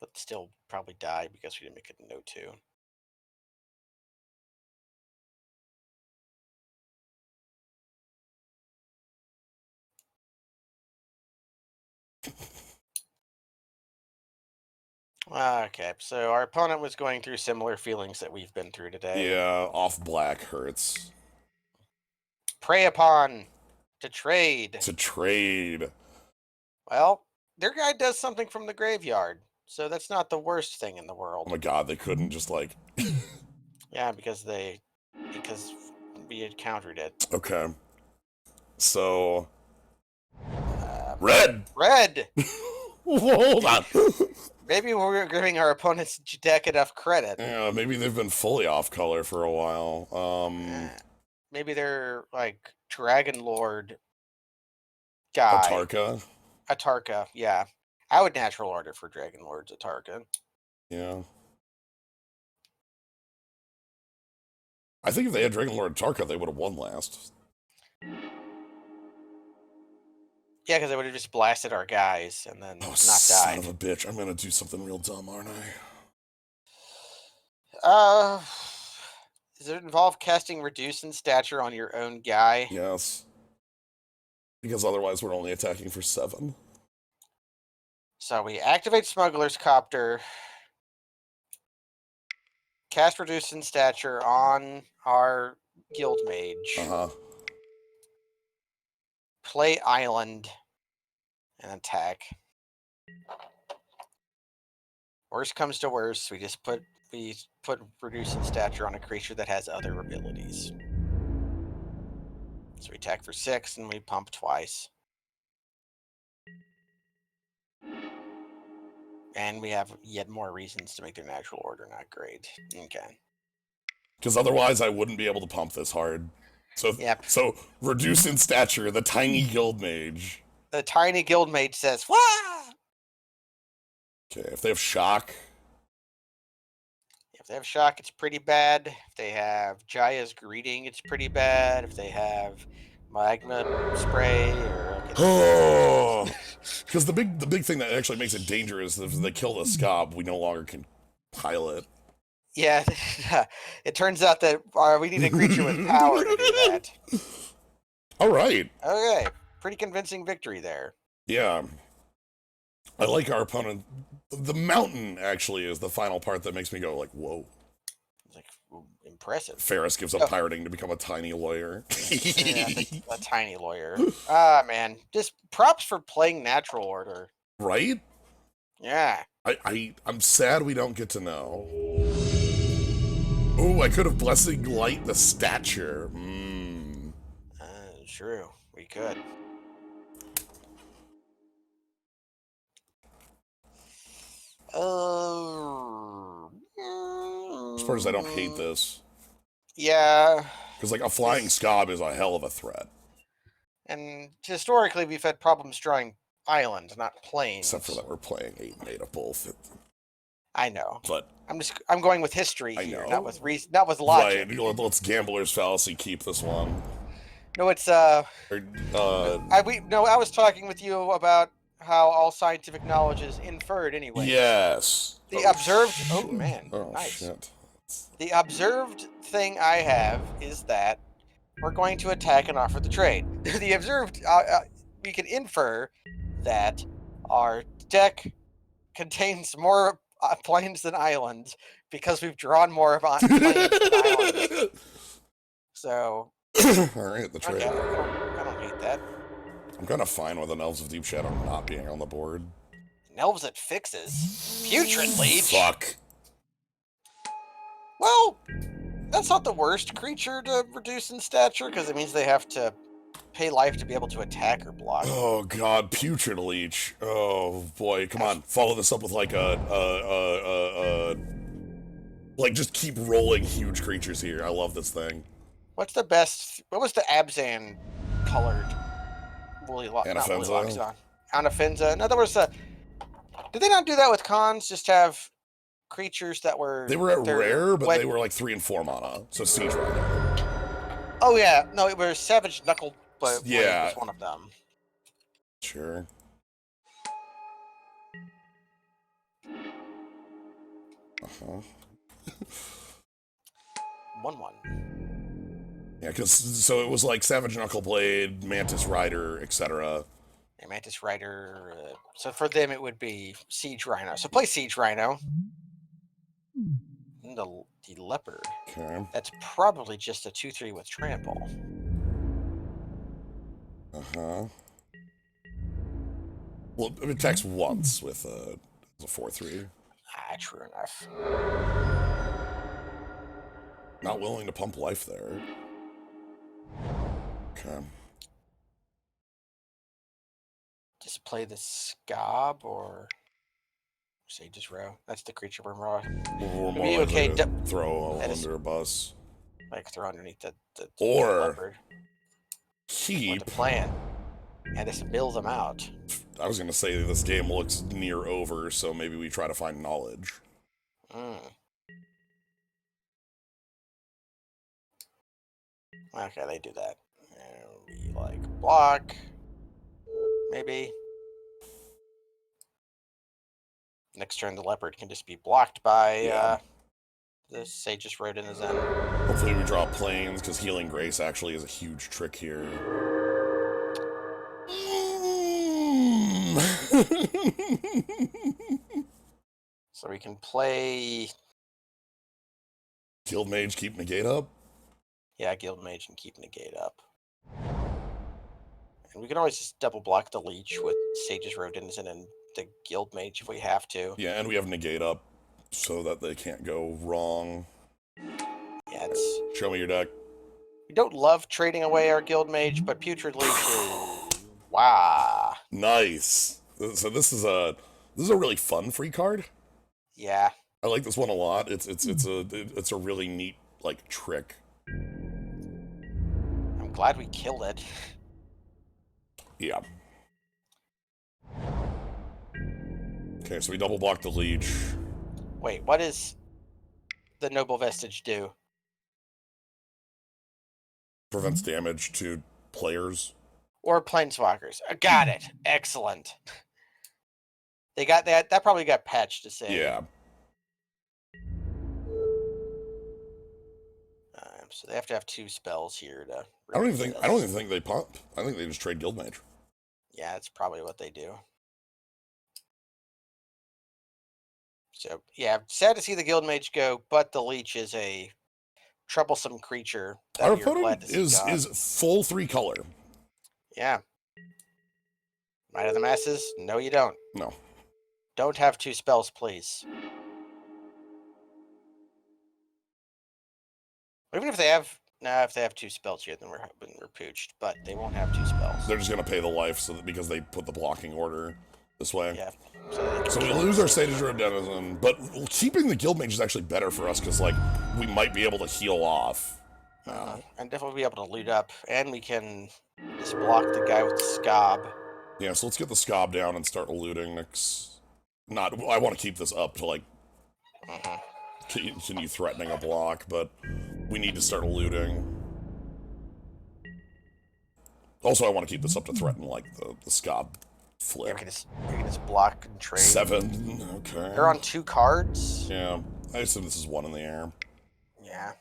But still probably die because we didn't make it a no 2. Okay, so our opponent was going through similar feelings that we've been through today. Yeah, off black hurts. Prey upon to trade. To trade. Well, their guy does something from the graveyard, so that's not the worst thing in the Oh world. my god, they couldn't just like... Yeah, because we had countered it. Okay. So... Red! Red! Hold on. Maybe we're giving our opponent's deck enough credit. Yeah, maybe they've been fully off color for a while. Maybe they're like Dragon Lord guy. Atarka? Atarka, yeah. I would natural order for Dragon Lord's Atarka. Yeah. I think if they had Dragon Lord Atarka, they would have won last. Yeah, because they would have just blasted our guys and then Oh, not son died. of a bitch. I'm gonna do something real dumb, aren't I? Does it involve casting Reduce in Stature on your own guy? Yes. Because otherwise we're only attacking for 7. So we activate Smuggler's Copter, cast Reduce in Stature on our Guild Mage, Uh-huh. play Island, and attack. Worst comes to worst, we put Reduce in Stature on a creature that has other abilities. So we attack for 6 and we pump twice. And we have yet more reasons to make their natural order not great. Okay. Because otherwise I wouldn't be able to pump this hard. So, Yep. so reduce in stature, the tiny guild mage. The tiny guild mage says, "Wah!" Okay, if they have shock. If they have shock, it's pretty bad. If they have Jaya's greeting, it's pretty bad. If they have magma spray or Oh, because the big thing that actually makes it dangerous is if they kill the scob, we no longer can pilot. yeah, it turns out that we need a creature with power to do that. All right. Okay, pretty convincing victory there. Yeah. I like our opponent. The mountain actually is the final part that makes me go like, whoa. It's like impressive. Ferris gives up pirating to become a tiny lawyer. Yeah, a tiny lawyer. Ah, man, just props for playing natural order. Right? Yeah. I'm sad we don't get to know. Oh, I could have Blessing Light the stature. True. We could. As far as I don't hate this. Yeah. Because, like, a flying scob is a hell of a threat. And historically, we've had problems drawing islands, not plains. Except for that we're playing 8 of both. I know. But I'm going with history here, not with reason, not with logic. Right, let's gambler's fallacy keep this one. No, it's I was talking with you about how all scientific knowledge is inferred anyway. Yes. The observed man. Oh nice. shit. The observed thing I have is that we're going to attack and offer the trade. The observed we can infer that our deck contains more plains than islands because we've drawn more of plains than islands. So, alright, the trade. okay, I don't hate that. I'm kind of fine with the Elves of Deep Shadow not being on the board. Elves it fixes. Putrid Leech. Fuck. Well, that's not the worst creature to reduce in stature because it means they have to pay life to be able to attack or block. Oh god, Putrid Leech. Oh boy, come on. Follow this up with like like just keep rolling huge creatures here. I love this thing. What was the Abzan colored woolly Anafenza? Anafenza. In other words, did they not do that with cons? Just have creatures that were... They were at rare, but they were like 3 and 4 mana. So Siege Rider. Oh yeah, no, it was Savage Knuckle, but yeah, was one of them. Sure. Uh-huh. 1/1. Yeah, because so it was like Savage Knuckleblade, Mantis Rider, etc. A Mantis Rider. So for them, it would be Siege Rhino. So play Siege Rhino. And the Leopard. Okay. That's probably just a 2/3 with Trample. Uh-huh. Well, it attacks once with a 4/3. Ah, true enough. Not willing to pump life there. Okay. Just play the Scob or Sage's Row. That's the creature we're raw. We're It'd more be likely okay. to throw That is- under a bus. Like throw underneath the Or Leopard. With keep. the plan. And just mill them out. I was going to say this game looks near over, so maybe we try to find knowledge. Okay, they do that. And we like block. Maybe. Next turn, the Leopard can just be blocked by the Sage's Road in the Zen. Hopefully we draw planes, because Healing Grace actually is a huge trick here. So we can play... Guild Mage, keep negate up? Yeah, Guild Mage and keep negate up. And we can always just double block the Leech with Sage's Road Denizen and the Guild Mage if we have to. Yeah, and we have negate up, so that they can't go wrong. Yeah, it's... Show me your deck. We don't love trading away our Guild Mage, but Putrid Leech is... Wow. Nice. So this is a really fun free card. Yeah. I like this one a lot. It's a really neat like trick. I'm glad we killed it. Yeah. Okay, so we double block the Leech. Wait, what does the Noble Vestige do? Prevents damage to players. Or Planeswalkers. Got it. Excellent. They got that. That probably got patched to say. Yeah. So they have to have 2 spells here to. I don't even think they pump. I think they just trade Guild Mage. Yeah, that's probably what they do. So yeah, sad to see the Guild Mage go, but the Leech is a troublesome creature. Our opponent is full 3 color. Yeah. Might of the Masses? No, you don't. No. Don't have 2 spells, please. Even if they have, if they have 2 spells here, then we're pooched. But they won't have 2 spells. They're just gonna pay the life because they put the blocking order this way. Yeah. So we lose our Sage's Road Denizen, but keeping the Guild Mage is actually better for us because like we might be able to heal off. And definitely be able to loot up, and we can just block the guy with the Scob. Yeah, so let's get the Scob down and start looting next. I want to keep this up to like continue threatening a block, but we need to start looting. Also, I want to keep this up to threaten like the Scob flip. Yeah, we can just block and trade. 7, okay. They're on 2 cards. Yeah, I assume this is 1 in the air. Yeah.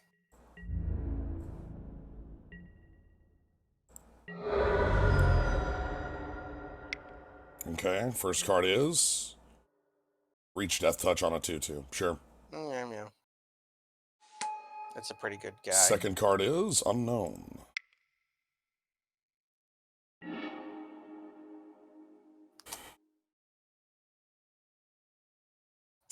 Okay, first card is Reach Death Touch on a 2/2. Sure. Yeah. That's a pretty good guy. Second card is Unknown.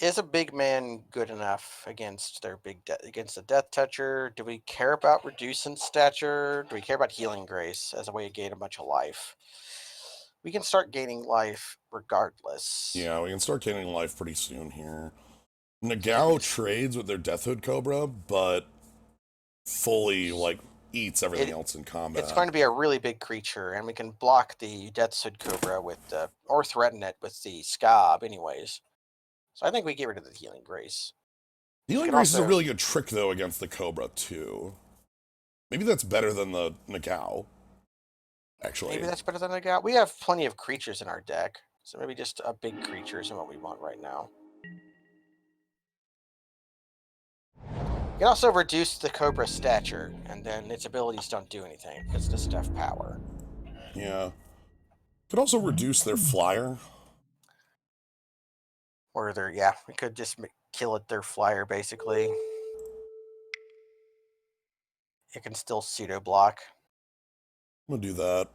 Is a big man good enough against their against the Death Toucher? Do we care about reducing stature? Do we care about Healing Grace as a way to gain a bunch of life? We can start gaining life regardless. Yeah, we can start gaining life pretty soon here. Nagao trades with their Deathhood Cobra, but fully like eats everything else in combat. It's going to be a really big creature, and we can block the Deathhood Cobra with or threaten it with the Scob anyways. So I think we get rid of the Healing Grace. Healing Grace is a really good trick, though, against the Cobra, too. Maybe that's better than the Nagao, actually. Maybe that's better than Nagao. We have plenty of creatures in our deck, so maybe just a big creature isn't what we want right now. You can also reduce the Cobra's stature, and then its abilities don't do anything, because it doesn't have power. Yeah. Could also reduce their flyer. Or we could just kill it their flyer, basically. It can still pseudo block. I'm gonna do that.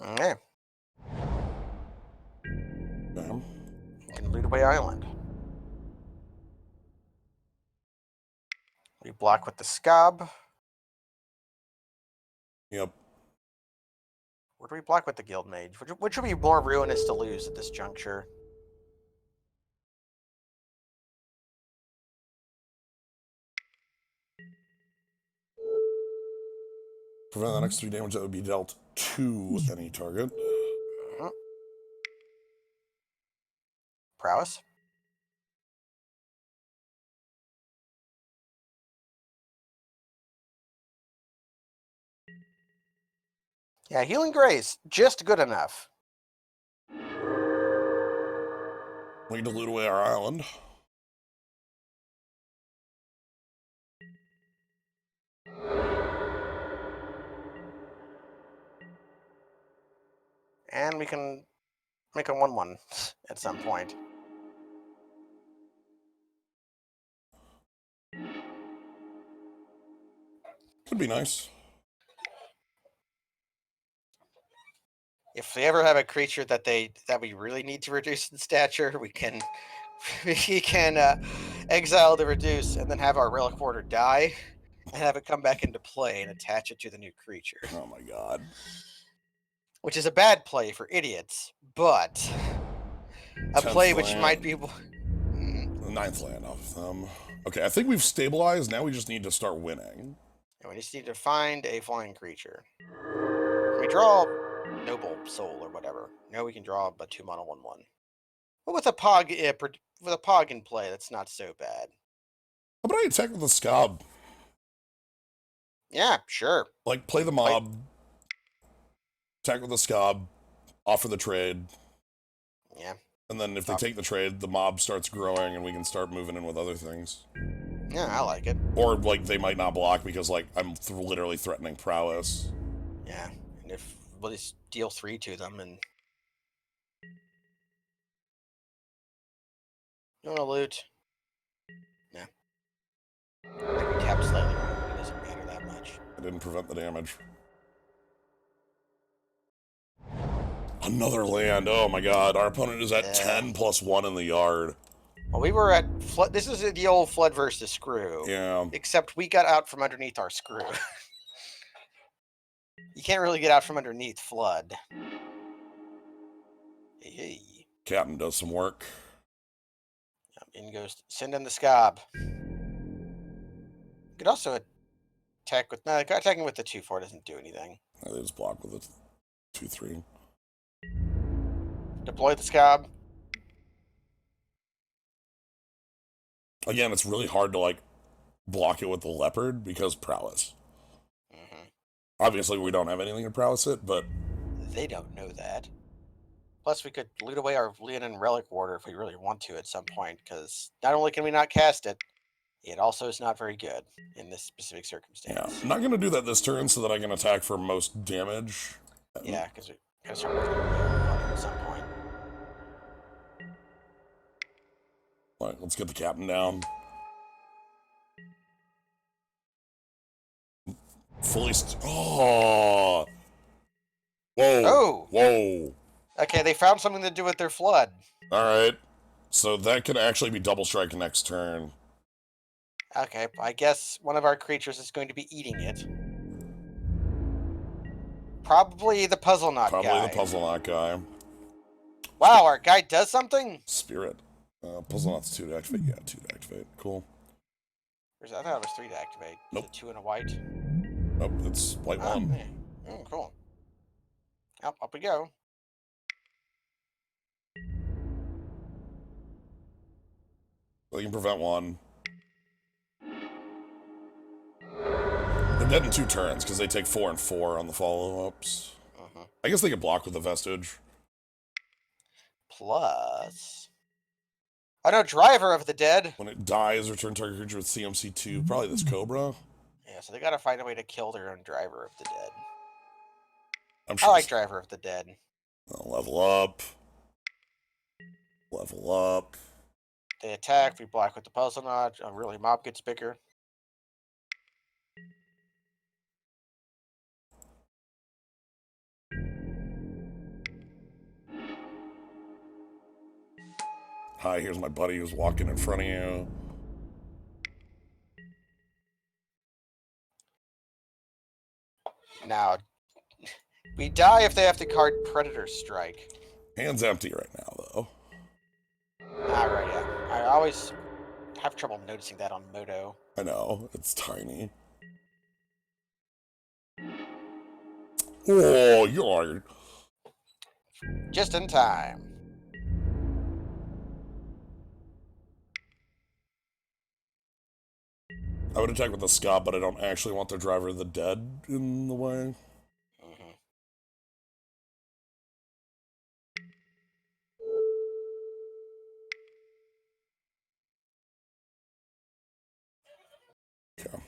Okay. Okay. You can loot away island. We block with the Scob. Yep. What do we block with the Guild Mage? Which would be more ruinous to lose at this juncture? Prevent the next 3 damage that would be dealt to any target. Mhm. Prowess. Yeah, Healing Grace, just good enough. We need to loot away our island. And we can make a 1/1 at some point. Could be nice. If they ever have a creature that we really need to reduce in stature, we can exile the reduce and then have our relic warder die and have it come back into play and attach it to the new creature. Oh my god. Which is a bad play for idiots, but a play which land. might be The 9th land off them. Okay, I think we've stabilized. Now we just need to start winning. and we just need to find a flying creature. Can we draw Noble Soul or whatever? No, we can draw a 2-mana 1/1. But with a Pog in play, that's not so bad. How about I attack with the Scob? Yeah, sure. Like, play the mob, attack with the Scob, offer the trade. Yeah. And then if they take the trade, the mob starts growing and we can start moving in with other things. Yeah, I like it. Or, like, they might not block because, like, I'm literally threatening prowess. Yeah, and if we'll just deal 3 to them and... You want to loot? Yeah. I think we tapped slightly wrong, but it doesn't matter that much. I didn't prevent the damage. Another land. Oh my god. Our opponent is at 10 plus 1 in the yard. Well, we were at... This is the old Flood versus Screw. Yeah. Except we got out from underneath our Screw. You can't really get out from underneath Flood. Hey. Captain does some work. In goes... Send in the Scob. You could also attack with... No, attacking with the 2/4 doesn't do anything. They just block with a 2/3. Deploy the Scob. Again, it's really hard to, like, block it with the Leopard because prowess. Obviously, we don't have anything to prowess it, but... They don't know that. Plus, we could loot away our Leonin Relic Warder if we really want to at some point, because not only can we not cast it, it also is not very good in this specific circumstance. Yeah, I'm not going to do that this turn so that I can attack for most damage. Yeah, because we gotta start working on it at some point. All right, let's get the captain down. Fully oh! Whoa! Oh! Whoa! Okay, they found something to do with their Flood. Alright, so that could actually be double strike next turn. Okay, I guess one of our creatures is going to be eating it. Probably the Puzzle Knot guy. Probably the Puzzle Knot guy. Wow, our guy does something? Spirit. Puzzle Knot's 2 to activate. Yeah, 2 to activate. Cool. I thought it was 3 to activate. Nope. Is it 2 and a white? Nope, it's white 1. Man. Oh, cool. Up we go. They can prevent 1. They're dead in 2 turns because they take 4 and 4 on the follow-ups. I guess they could block with the Vestige. Plus... I know Driver of the Dead. When it dies, return target creature with CMC 2. Probably this Cobra. Yeah. Yeah, so they gotta find a way to kill their own Driver of the Dead. I'm I sure. like Driver of the Dead. I'll level up. Level up. They attack, we block with the puzzle knot. Really, mob gets bigger. Hi, here's my buddy who's walking in front of you. Now, we die if they have to card Predator Strike. Hand's empty right now, though. Alright, yeah. I always have trouble noticing that on Moto. I know, it's tiny. Oh, you're... Just in time. I would attack with the Scott, but I don't actually want the Driver of the Dead in the way. Mm-hmm. Yeah.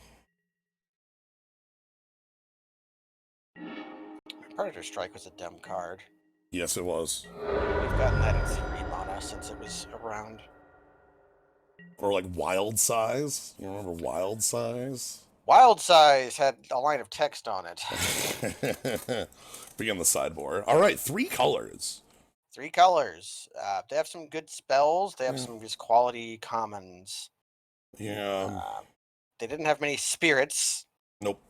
Predator Strike was a dumb card. Yes, it was. We've gotten that in 3 mana since it was around. Or like Wild Size. You remember Wild Size? Wild Size had a line of text on it. Be on the sideboard. All right, 3 colors. 3 colors. They have some good spells. They have some just quality commons. Yeah. They didn't have many spirits. Nope.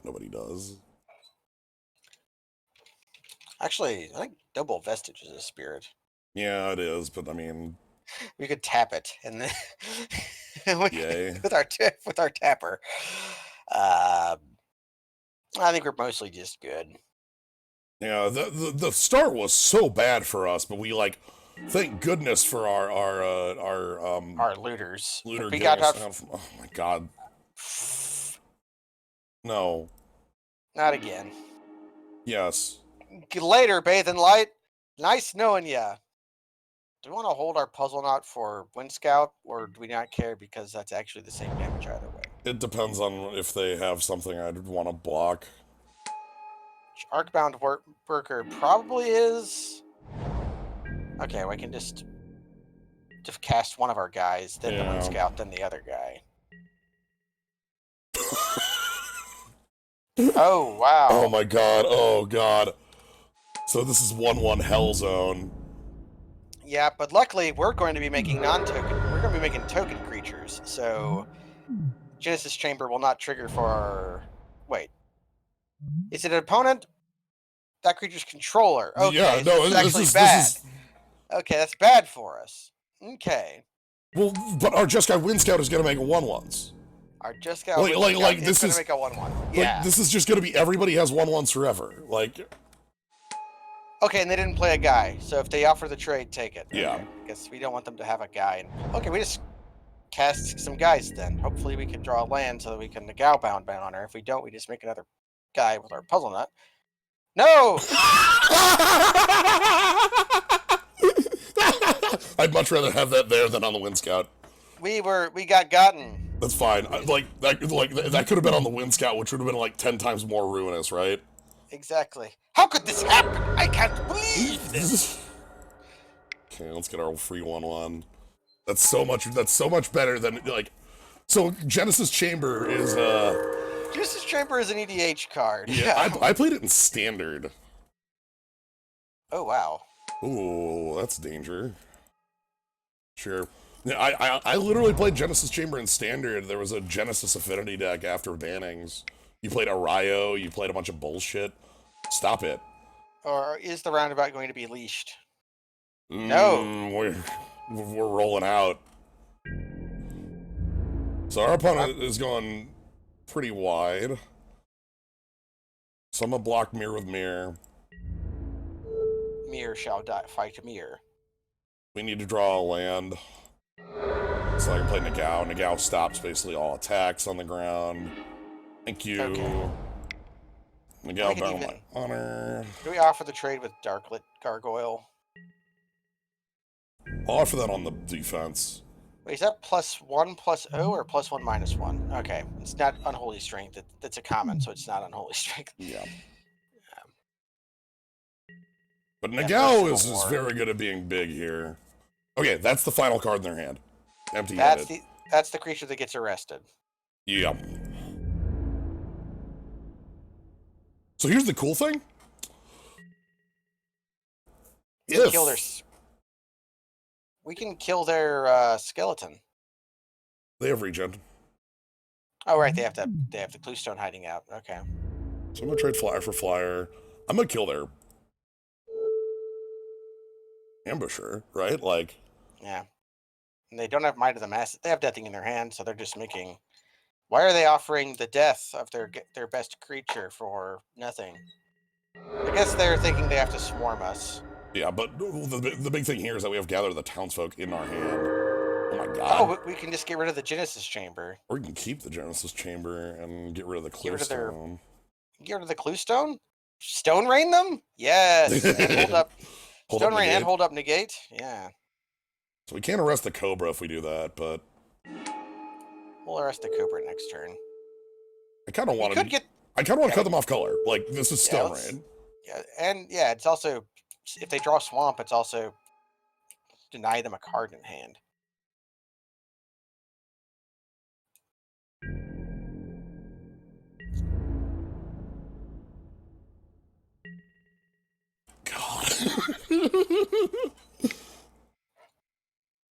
Nobody does. Actually, I think Double Vestige is a spirit. Yeah, it is, but I mean... We could tap it, and then Yay. with our tapper. I think we're mostly just good. Yeah, the start was so bad for us, but we like, thank goodness for our looters. looter We getting got us down from, oh my god. No. not again. Yes. Later, Bathe in Light. Nice knowing ya. Do we want to hold our puzzle knot for Wind Scout, or do we not care because that's actually the same damage either way? It depends on if they have something I'd want to block. Arcbound Worker probably is. Okay, we can just cast one of our guys, then the Wind Scout, then the other guy. Oh, wow. Oh my god, oh god. So this is 1/1 Hell Zone. Yeah, but luckily we're going to be making non-token. We're going to be making token creatures, so Genesis Chamber will not trigger for our... Wait. Is it an opponent? That creature's controller. Okay, Yeah, no, this is actually bad. Okay, that's bad for us. Okay. Well, but our Just Guy Wind Scout is going to make 1/1s. Our Just Guy Wind Scout is going to make a 1/1. Yeah. Like, this is just going to be everybody has 1/1s forever. Like... Okay, and they didn't play a guy, so if they offer the trade, take it. Yeah. Okay, guess we don't want them to have a guy. Okay, we just cast some guys then. Hopefully we can draw a land so that we can Nagao bound on her. If we don't, we just make another guy with our puzzle nut. No! I'd much rather have that there than on the Wind Scout. We got gotten. That's fine. That could have been on the Wind Scout, which would have been like 10 times more ruinous, right? Exactly. How could this happen? I can't believe this. Okay, let's get our free 1/1. That's so much better than like. So Genesis Chamber is Genesis Chamber is an EDH card. Yeah, I played it in Standard. Oh wow. Ooh, that's danger. Sure. Yeah, I literally played Genesis Chamber in Standard. There was a Genesis Affinity deck after bannings. You played Arayo, you played a bunch of bullshit. Stop it. Or is the roundabout going to be leashed? No. We're rolling out. So our opponent is going pretty wide. So I'm gonna block Mirror with Mirror. Mirror shall fight Mirror. We need to draw a land. So I can play Nagao. Nagao stops basically all attacks on the ground. Thank you. Okay. Nagao bound my honor. Do we offer the trade with Darklit Gargoyle? I'll offer that on the defense. Wait, is that +1+0 or +1 - 1? Okay, it's not Unholy Strength. That's a common, so it's not Unholy Strength. Yeah. But Yeah, first Nagao Civil is War. very good at being big here. Okay, that's the final card in their hand. That's Empty-handed. the creature that gets arrested. Yeah. So here's the cool thing. We can kill their. If We can kill their skeleton. they have regen. Oh right, they have the Cluestone hiding out. Okay. So I'm gonna trade flyer for flyer. I'm gonna kill their ambusher, right? Like, Yeah. And they don't have Might of the Mass. They have Deathing in their hand, so they're just making. Why are they offering the death of their best creature for nothing? I guess they're thinking they have to swarm us. yeah, but the big thing here is that we have Gather the Townsfolk in our hand. Oh my god. Oh, we can just get rid of the Genesis Chamber. Or we can keep the Genesis Chamber and get rid of the Clearstone. Get rid of the Cluestone? Stone Rain them? Yes. And hold up. Stone Rain and hold up negate? Yeah. So we can't arrest the Cobra if we do that, but We'll arrest the Cobra next turn. I kind of want to. I kind of want to cut them off color. Like, this is Stone Rain. Yeah, and yeah, it's also, if they draw Swamp, it's also deny them a card in hand. God.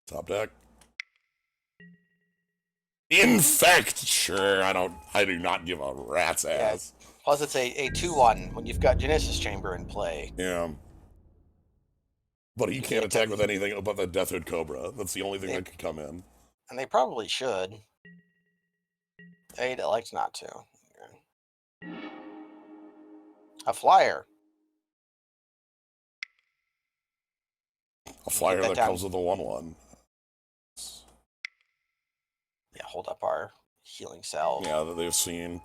Top deck. Infect! Sure, I do not give a rat's ass. Yeah. Plus it's a 2/1 when you've got Genesis Chamber in play. Yeah. But you can't attack with anything but the Deathhood Cobra. That's the only thing that can come in. And they probably should. They'd elect not to. A flyer. A flyer that comes with a 1/1. Yeah, hold up our healing cells. Yeah, that they've seen.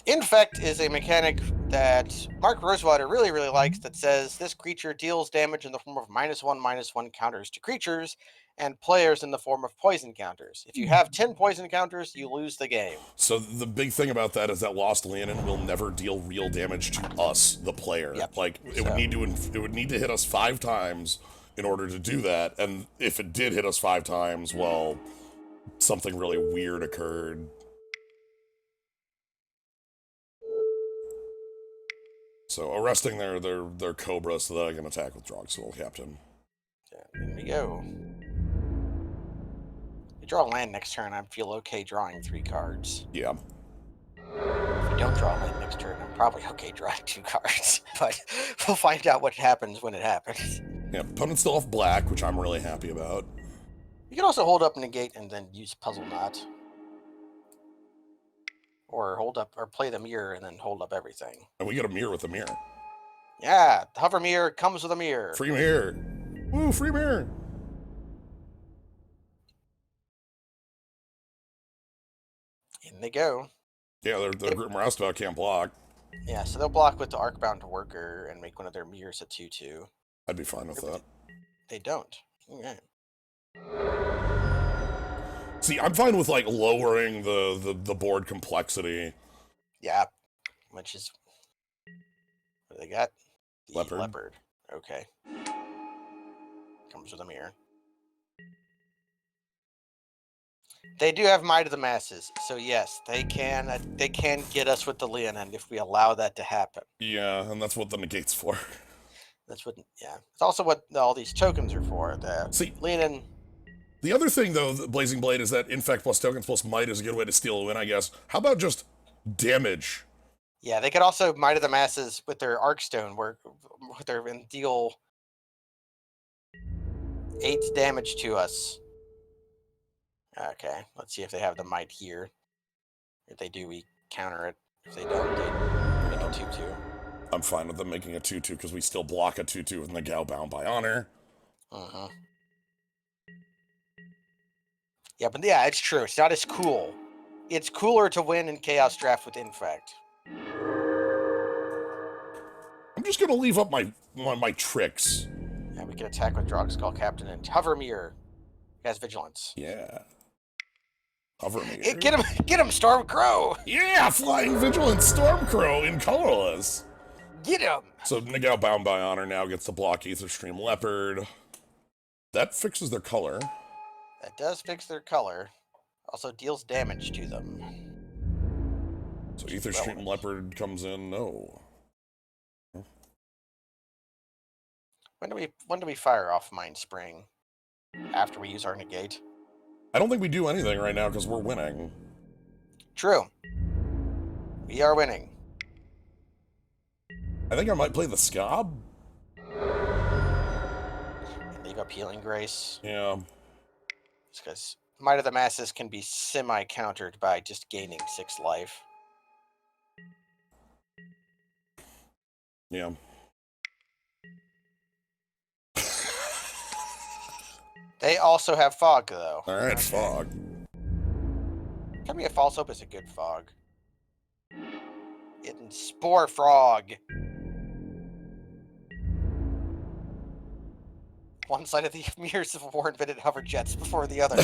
Infect is a mechanic that Mark Rosewater really, really likes that says this creature deals damage in the form of -1/-1 counters to creatures and players in the form of poison counters. If you have 10 poison counters, you lose the game. So the big thing about that is that Lost Leonin will never deal real damage to us, the player. Yep. Like, it would need to hit us 5 times in order to do that, and if it did hit us 5 times, well, something really weird occurred. So arresting their Cobra so that I can attack with Drogsoul Captain. Yeah, there we go. You draw a land next turn, I feel okay drawing 3 cards. Yeah. If you don't draw a land next turn, I'm probably okay drawing 2 cards. But we'll find out what happens when it happens. Yeah, opponent's still off black, which I'm really happy about. You can also hold up negate and then use Puzzle Knot. Or hold up, or play the mirror and then hold up everything. And we get a mirror with a mirror. Yeah, the hover mirror comes with a mirror. Free mirror. Woo, free mirror. In they go. Yeah, their group Roustabout can't block. Yeah, so they'll block with the Arcbound Worker and make one of their mirrors a 2/2. I'd be fine with that. They don't. Okay. See, I'm fine with, like, lowering the board complexity. Yeah, which is what do they got? The Leopard. Leopard. Okay. Comes with a mirror. They do have Might of the Masses, so yes, they can get us with the Leonin if we allow that to happen. Yeah, and that's what the negate's for. That's what. Yeah, it's also what all these tokens are for. The Leonin. The other thing, though, the Blazing Blade, is that Infect plus tokens plus might is a good way to steal a win, I guess. How about just damage? Yeah, they could also Might of the Masses with their Arcstone, where they're going to deal 8 damage to us. Okay, let's see if they have the Might here. If they do, we counter it. If they don't, they make a 2/2. I'm fine with them making a 2/2 because we still block a 2/2 with Nagao Bound by Honor. Uh-huh. Yeah, but yeah, it's true. It's not as cool. It's cooler to win in Chaos Draft with Infect. I'm just gonna leave up my tricks. Yeah, we can attack with Drogskall Captain and Hover Mirror. He has vigilance. Yeah. Hover me. Get him, Stormcrow! Yeah, Flying Vigilance Stormcrow in colorless. Get him! So Nagao Bound by Honor now gets to block Aetherstream Leopard. That fixes their color. That does fix their color. Also deals damage to them. So Aetherstream Leopard comes in. No. When do we fire off Mind Spring? After we use our negate? I don't think we do anything right now because we're winning. True. We are winning. I think I might play the Scob. And leave up Healing Grace. Yeah. It's because Might of the Masses can be semi-countered by just gaining 6 life. Yeah. They also have Fog, though. Alright, okay. Fog. Give me a False Hope is a good Fog. Getting Spore Frog. One side of the mirrors of war invented hover jets before the other.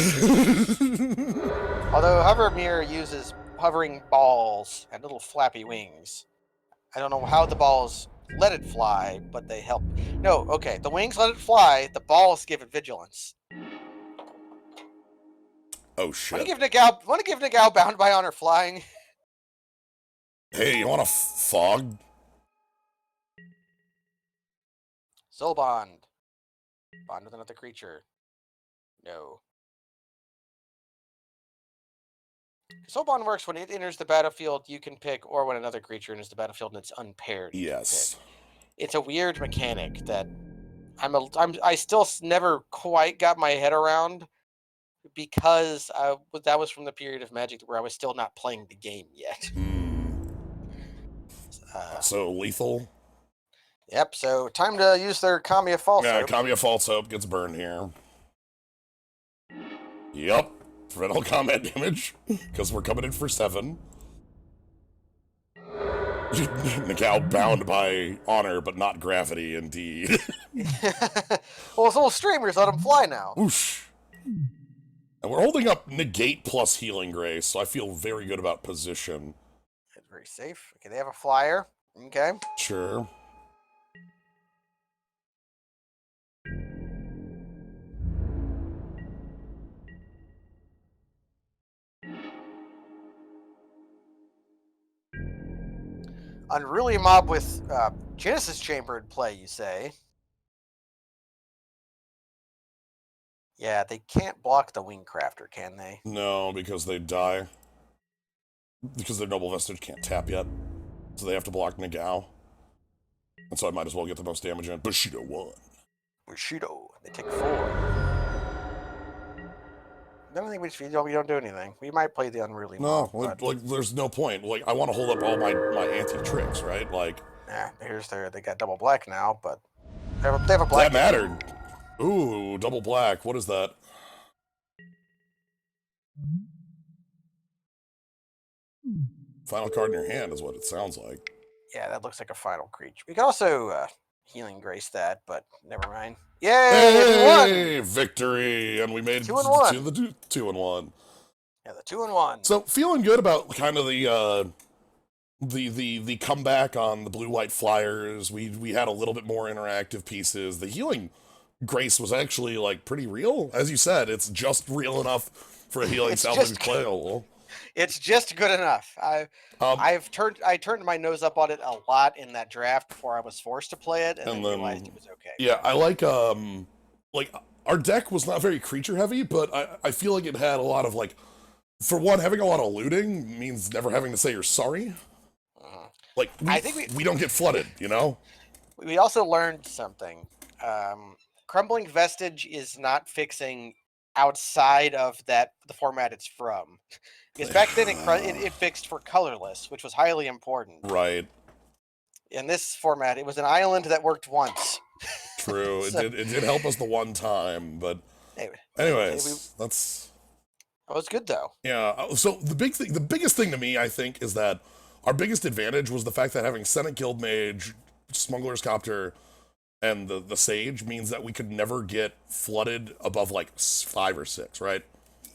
Although Hover Mirror uses hovering balls and little flappy wings. I don't know how the balls let it fly, but they help. No, okay, the wings let it fly, the balls give it vigilance. Oh shit. Want to give Nagao Bound by Honor flying? Hey, you want a Fog? Soul Bond. Bond with another creature. No. Soul Bond works when it enters the battlefield, you can pick, or when another creature enters the battlefield and it's unpaired. Yes. It's a weird mechanic that I still never quite got my head around, because that was from the period of Magic where I was still not playing the game yet. So lethal. Yep. So time to use their Kamiya False Hope. Yeah, Kamiya False Hope gets burned here. Yep. Prevent all combat damage, because we're coming in for 7. Nagao Bound by Honor, but not gravity, indeed. Well, his little streamers let him fly now. Whoosh. And we're holding up Negate plus Healing Grace, so I feel very good about position. That's very safe. Okay, they have a flyer. Okay. Sure. Unruly Mob with Genesis Chamber in play, you say? Yeah, they can't block the Wingcrafter, can they? No, because they die. Because their Noble Vestige can't tap yet. So they have to block Nagao. And so I might as well get the most damage in. Bushido 1. Bushido. They take 4. I don't think we don't do anything. We might play the Unruly Mob. No, like there's no point. Like, I want to hold up all my anti-tricks, right? Like... Yeah, they got double black now, but... They have a black... That mattered. Ooh, double black. What is that? Final card in your hand is what it sounds like. Yeah, that looks like a final creature. We could also Healing Grace that, but never mind. Yay! Hey, victory! And we made 2 and 1. the 2 and 1. Yeah, the 2 and 1. So feeling good about kind of the comeback on the blue-white flyers. We had a little bit more interactive pieces. The Healing Grace was actually like pretty real, as you said. It's just real enough for a healing spell to be playable. It's just good enough. I turned my nose up on it a lot in that draft before I was forced to play it, and then realized it was okay. Yeah, I like our deck was not very creature heavy, but I feel like it had a lot of like, for one, having a lot of looting means never having to say you're sorry. Like I think we don't get flooded, you know. We also learned something. Crumbling Vestige is not fixing outside of the format it's from. Because back then it fixed for colorless, which was highly important. Right. In this format, it was an island that worked once. True. So, it did help us the one time, but anyways, that was good though. Yeah. So the biggest thing to me, I think, is that our biggest advantage was the fact that having Senate Guild Mage, Smuggler's Copter, and the sage means that we could never get flooded above like 5 or 6, right?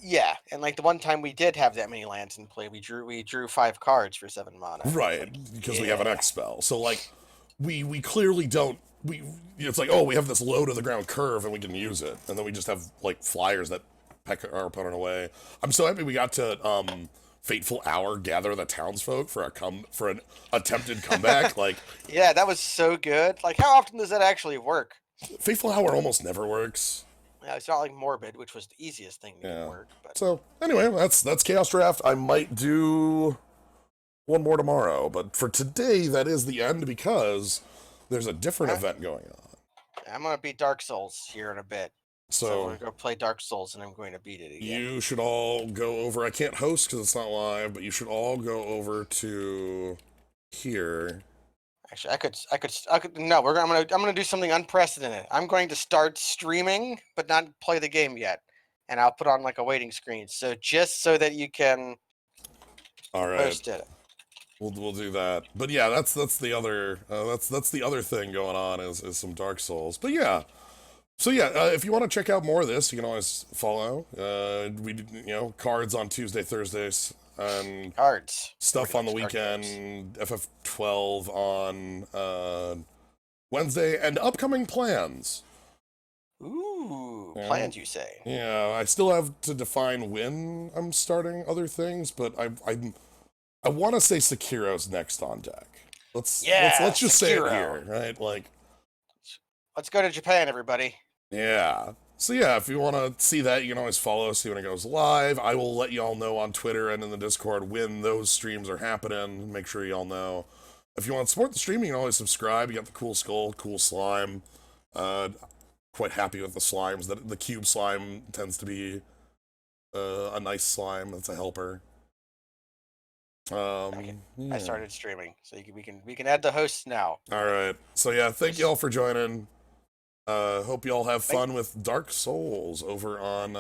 Yeah, and like the one time we did have that many lands in play, we drew 5 cards for 7 mana. And it's Right, like, because we have an yeah, X spell. So like, we clearly don't. It's like, oh, we have this low to the ground curve and we can use it, and then we just have like flyers that peck our opponent away. I'm so happy we got to fateful hour gather the townsfolk for an attempted comeback. Like, yeah, that was so good. Like, how often does that actually work? fateful hour almost never works. Yeah, it's not like Morbid, which was the easiest thing to get Yeah. work. But So anyway, that's Chaos Draft. I might do one more tomorrow, but for today, that is the end because there's a different event going on. I'm gonna beat Dark Souls here in a bit. So we're So gonna go play Dark Souls, and I'm going to beat it again. you should all go over. I can't host because it's not live, but you should all go over to here. Actually, I could. No, I'm gonna do something unprecedented. I'm going to start streaming, but not play the game yet, and I'll put on like a waiting screen. So just so that you can All right, host it. we'll do that. But yeah, that's the other that's the other thing going on is some Dark Souls. But yeah. So yeah, if you want to check out more of this, you can always follow. We cards on Tuesday, Thursdays, and Cards. stuff on the weekend. FF12 on Wednesday, and upcoming plans. Ooh, Yeah. plans you say? Yeah, I still have to define when I'm starting other things, but I want to say Sekiro's next on deck. Let's just say it here, right? Like, let's go to Japan, everybody. yeah. So yeah, if you want to see that, you can always follow, see when it goes live. I will let you all know on Twitter and in the Discord when those streams are happening. Make sure you all know. If you want to support the stream, you can always subscribe. You got the cool skull, cool slime. Quite happy with the slimes. The cube slime tends to be a nice slime. That's a helper. I started streaming, so we can add the hosts now. All right. So yeah, thank you all for joining. Hope you all have fun with Dark Souls over on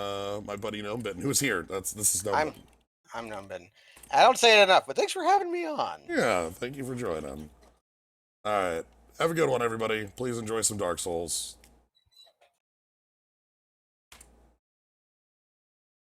my buddy Gnomebitten, who's here. This is Gnomebitten. I'm Gnomebitten. I don't say it enough, but thanks for having me on. Yeah, thank you for joining. All right. Have a good one, everybody. Please enjoy some Dark Souls.